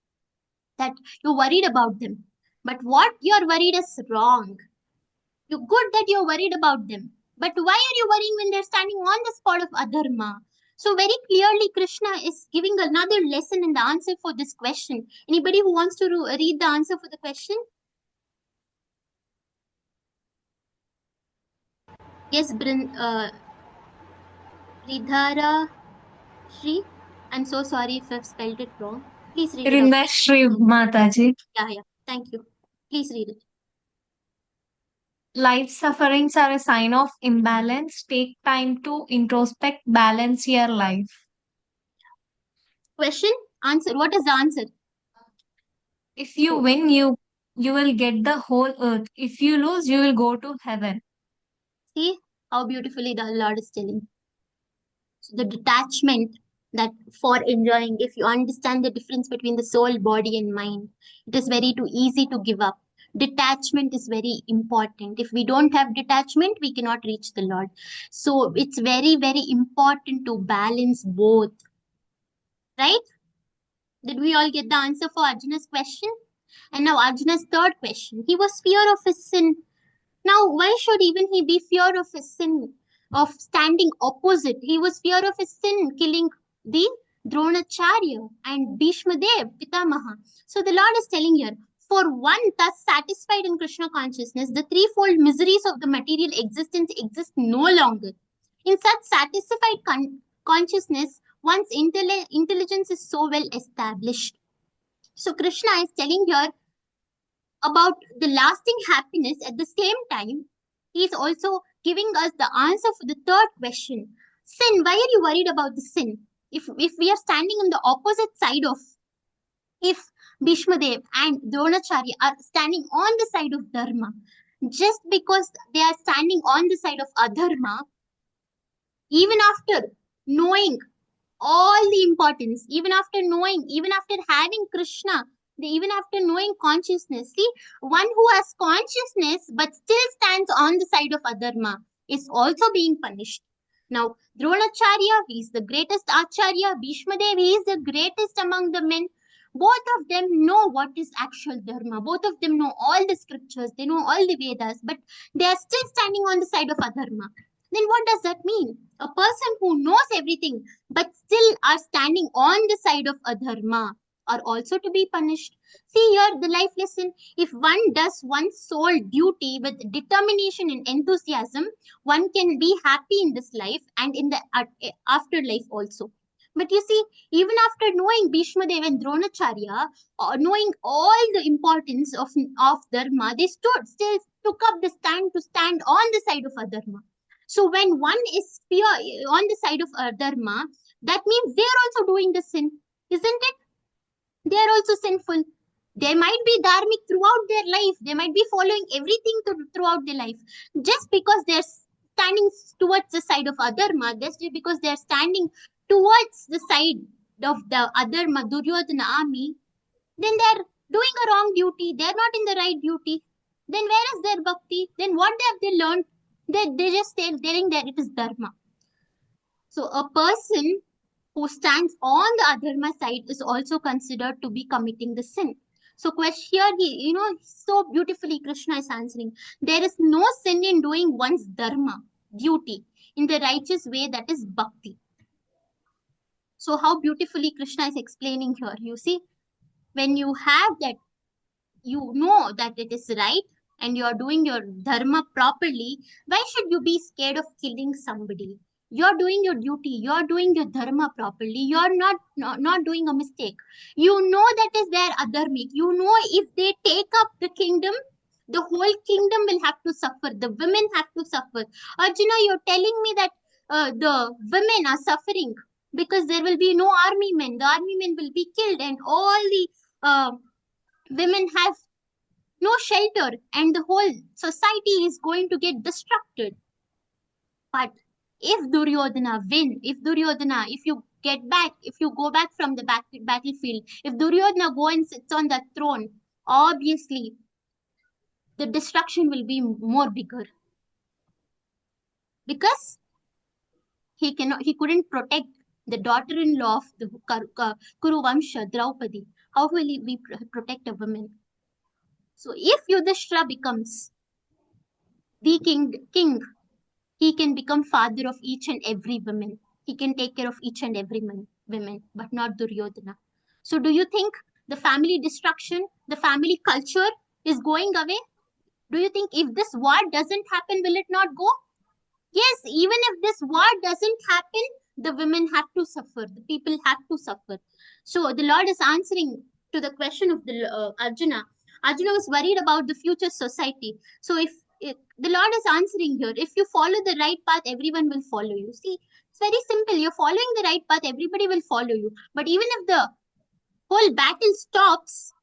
Speaker 1: that you're worried about them, but what you're worried is wrong. You're good that you're worried about them, but why are you worrying when they're standing on the spot of adharma? So very clearly, Krishna is giving another lesson in the answer for this question. Anybody who wants to read the answer for the question? Yes, Ridhara Shri. I'm so sorry if I've spelled it wrong. Please read it out.
Speaker 6: Rinda Shri Mataji.
Speaker 1: Yeah. Thank you. Please read it.
Speaker 6: Life sufferings are a sign of imbalance. Take time to introspect, balance your life.
Speaker 1: Question? Answer. What is the answer?
Speaker 6: If you win, you will get the whole earth. If you lose, you will go to heaven.
Speaker 1: See how beautifully the Lord is telling. So the detachment that for enjoying, if you understand the difference between the soul, body, and mind, it is very too easy to give up. Detachment is very important. If we don't have detachment, we cannot reach the Lord. So it's very, very important to balance both. Right? Did we all get the answer for Arjuna's question? And now Arjuna's third question. He was fear of his sin. Now, why should even he be fear of his sin, of standing opposite? He was fear of his sin, killing the Dronacharya and Bhishma Dev, Pitamaha. So the Lord is telling here, for one thus satisfied in Krishna consciousness, the threefold miseries of the material existence exist no longer. In such satisfied consciousness, one's intelligence is so well established. So Krishna is telling here about the lasting happiness. At the same time, he is also giving us the answer for the third question. Sin, why are you worried about the sin? If we are standing on the opposite side of, if Bhishmadev and Dronacharya are standing on the side of Dharma, just because they are standing on the side of Adharma, even after knowing all the importance, even after knowing, even after having Krishna, even after knowing consciousness. See, one who has consciousness but still stands on the side of adharma is also being punished. Now, Dronacharya, he is the greatest Acharya. Bhishma Dev, he is the greatest among the men. Both of them know what is actual dharma. Both of them know all the scriptures. They know all the Vedas, but they are still standing on the side of adharma. Then what does that mean? A person who knows everything but still are standing on the side of adharma are also to be punished. See here the life lesson. If one does one's soul duty with determination and enthusiasm, one can be happy in this life and in the afterlife also. But you see, even after knowing Bhishma Dev and Dronacharya, knowing all the importance of dharma, they still took up the stand to stand on the side of adharma. So when one is on the side of dharma, that means they are also doing the sin, isn't it? They are also sinful. They might be dharmic throughout their life. They might be following everything throughout their life. Just because they're standing towards the side of adharma, just because they're standing towards the side of the adharma, Duryodhana army, then they're doing a wrong duty. They're not in the right duty. Then where is their bhakti? Then what have they learned? They just telling that it is dharma. So a person who stands on the adharma side is also considered to be committing the sin. So here he, so beautifully Krishna is answering. There is no sin in doing one's dharma, duty, in the righteous way, that is bhakti. So how beautifully Krishna is explaining here. You see, when you have that, you know that it is right and you are doing your dharma properly, why should you be scared of killing somebody? You're doing your duty, you're doing your dharma properly, you're not doing a mistake. You know that is their adharmic. You know if they take up the kingdom, the whole kingdom will have to suffer. The women have to suffer. Arjuna, you're telling me that the women are suffering because there will be no army men. The army men will be killed and all the women have no shelter and the whole society is going to get destructed. But if Duryodhana win, if you get back, if you go back from the battlefield, if Duryodhana go and sits on that throne, obviously the destruction will be more bigger because he couldn't protect the daughter-in-law of the Kuru Vamsha, Draupadi. How will he protect a woman? So if Yudhishthira becomes the king, he can become father of each and every woman. He can take care of each and every women, but not Duryodhana. So do you think the family destruction, the family culture is going away? Do you think if this war doesn't happen, will it not go? Yes, even if this war doesn't happen, the women have to suffer. The people have to suffer. So the Lord is answering to the question of the Arjuna. Arjuna was worried about the future society. So if the Lord is answering here, if you follow the right path, everyone will follow you. See, it's very simple. You're following the right path, everybody will follow you. But even if the whole battle stops,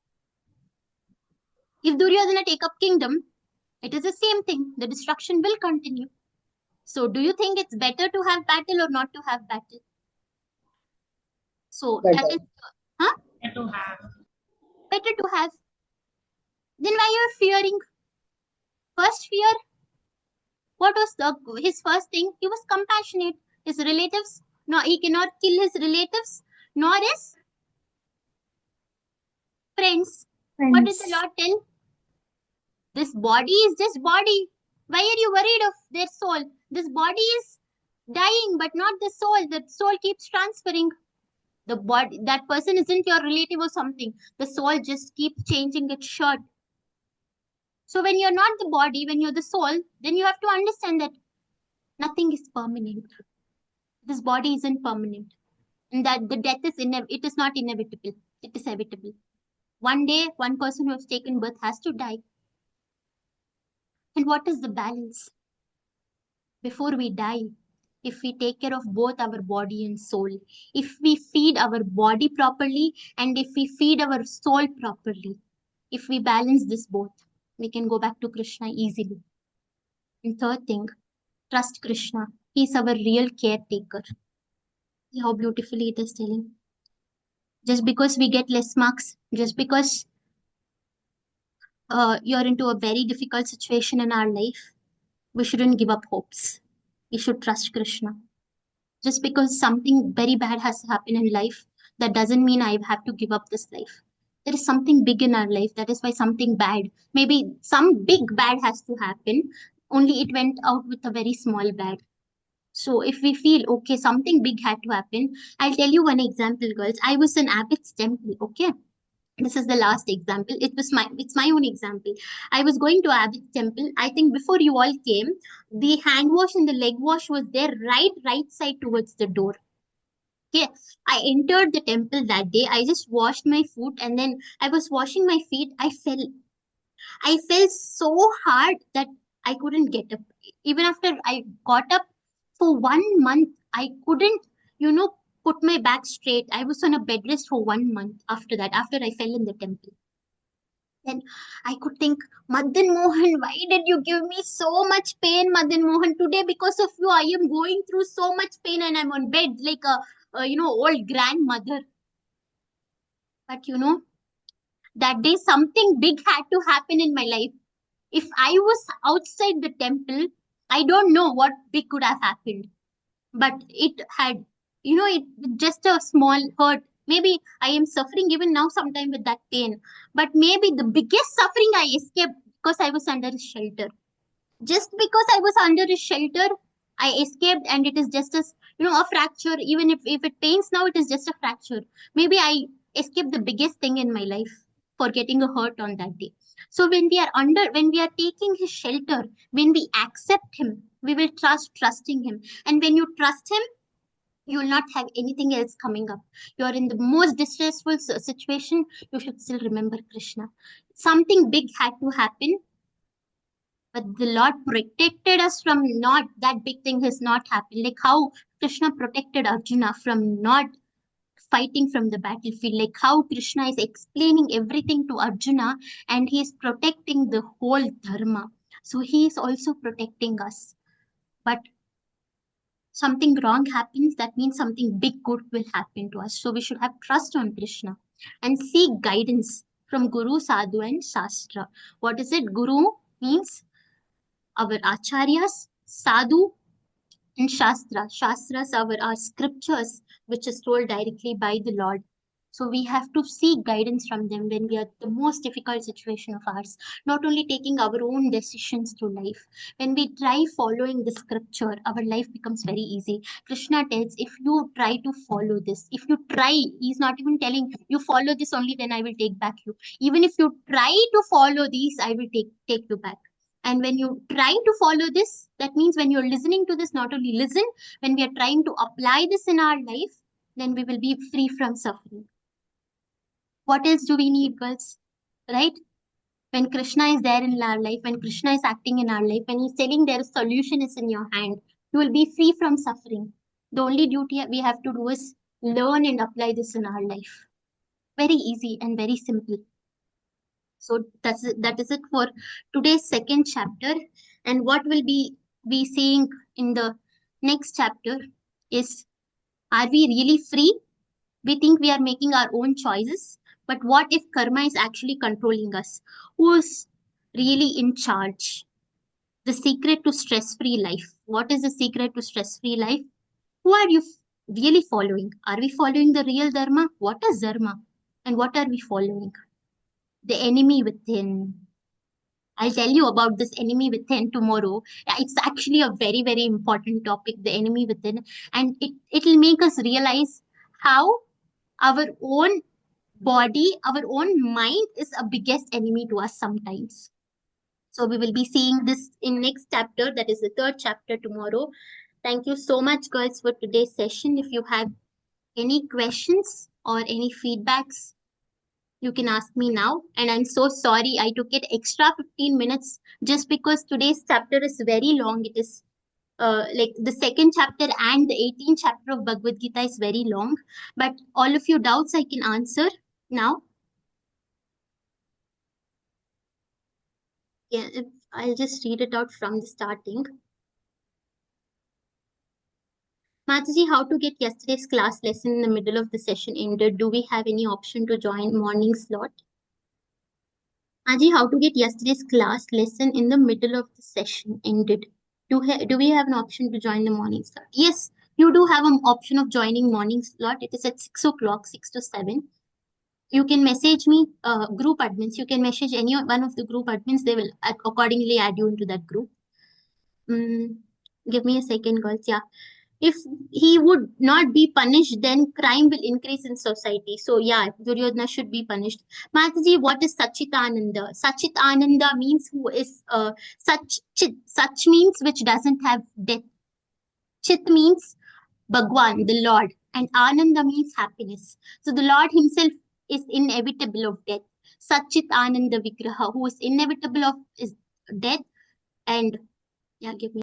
Speaker 1: if Duryodhana take up kingdom, it is the same thing. The destruction will continue. So do you think it's better to have battle or not to have battle? So that is, huh?
Speaker 7: To have.
Speaker 1: Better to have. Then why you are fearing? First fear, what was his first thing? He was compassionate. His relatives, no, he cannot kill his relatives, nor his friends. What did the Lord tell? This body is just body. Why are you worried of their soul? This body is dying, but not the soul. The soul keeps transferring. The body, that person isn't your relative or something. The soul just keeps changing its shirt. So when you're not the body, when you're the soul, then you have to understand that nothing is permanent. This body isn't permanent. And that the death is it is not inevitable. It is inevitable. One day, one person who has taken birth has to die. And what is the balance? Before we die, if we take care of both our body and soul, if we feed our body properly and if we feed our soul properly, if we balance this both, we can go back to Krishna easily. And third thing, trust Krishna. He's our real caretaker. See how beautifully it is telling. Just because we get less marks, just because you're into a very difficult situation in our life, we shouldn't give up hopes. We should trust Krishna. Just because something very bad has happened in life, that doesn't mean I have to give up this life. There is something big in our life. That is why something bad, maybe some big bad has to happen. Only it went out with a very small bad. So if we feel okay, something big had to happen. I'll tell you one example, girls. I was in Abbott's temple. Okay, this is the last example. It's my own example. I was going to Abbott's temple. I think before you all came, the hand wash and the leg wash was there, right side towards the door. Okay, I entered the temple that day. I just washed my foot, and then I was washing my feet. I fell so hard that I couldn't get up. Even after I got up for 1 month, I couldn't, you know, put my back straight. I was on a bed rest for 1 month after that, after I fell in the temple. Then I could think, Madan Mohan, why did you give me so much pain, Madan Mohan? Today, because of you, I am going through so much pain and I'm on bed like a old grandmother. But that day something big had to happen in my life. If I was outside the temple, I don't know what big could have happened. But it had, it just a small hurt. Maybe I am suffering even now sometime with that pain. But maybe the biggest suffering I escaped because I was under his shelter. Just because I was under his shelter, I escaped, and it is just as a fracture. Even if it pains now, it is just a fracture. Maybe I escaped the biggest thing in my life for getting a hurt on that day. So when we are taking his shelter, when we accept him, we will trusting him. And when you trust him, you will not have anything else coming up. You are in the most distressful situation, you should still remember Krishna. Something big had to happen, but the Lord protected us from not that big thing has not happened. Like how Krishna protected Arjuna from not fighting from the battlefield, like how Krishna is explaining everything to Arjuna and he is protecting the whole dharma. So he is also protecting us. But something wrong happens, that means something big good will happen to us. So we should have trust on Krishna and seek guidance from Guru, Sadhu, and Shastra. What is it? Guru means our acharyas, Sadhu, and Shastras are our scriptures, which is told directly by the Lord. So we have to seek guidance from them when we are the most difficult situation of ours, not only taking our own decisions through life. When we try following the scripture, our life becomes very easy. Krishna tells, if you try to follow this, if you try, he's not even telling you follow this only, then I will take back you. Even if you try to follow these, I will take you back. And when you try to follow this, that means when you're listening to this, not only listen, when we are trying to apply this in our life, then we will be free from suffering. What else do we need, girls? Right? When Krishna is there in our life, when Krishna is acting in our life, when he's telling there is solution is in your hand, you will be free from suffering. The only duty we have to do is learn and apply this in our life. Very easy and very simple. So that is it for today's second chapter. And what will be seeing in the next chapter is, are we really free? We think we are making our own choices, but what if karma is actually controlling us? Who is really in charge? The secret to stress-free life. What is the secret to stress-free life? Who are you really following? Are we following the real dharma? What is dharma? And what are we following? The enemy within. I'll tell you about this enemy within tomorrow. Yeah, it's actually a very, very important topic, the enemy within. And it'll make us realize how our own body, our own mind is a biggest enemy to us sometimes. So we will be seeing this in next chapter, that is the third chapter tomorrow. Thank you so much, girls, for today's session. If you have any questions or any feedbacks, you can ask me now. And I'm so sorry I took it extra 15 minutes just because today's chapter is very long. It is like the second chapter and the 18th chapter of Bhagavad Gita is very long. But all of your doubts I can answer now. Yeah, I'll just read it out from the starting. Mataji, how to get yesterday's class lesson in the middle of the session ended? Do we have any option to join morning slot? Mataji, how to get yesterday's class lesson in the middle of the session ended? Do we have an option to join the morning slot? Yes, you do have an option of joining morning slot. It is at 6 o'clock, 6 to 7. You can message me, group admins. You can message any one of the group admins. They will accordingly add you into that group. Give me a second, girls. Yeah. If he would not be punished, then crime will increase in society. So yeah, Duryodhana should be punished. Mataji, what is Sachitananda? Sachitananda means who is Sach means which doesn't have death. Chit means Bhagwan, the Lord, and Ananda means happiness. So the Lord himself is inevitable of death. Sachit Ananda Vigraha, who is inevitable of is death, and yeah, give me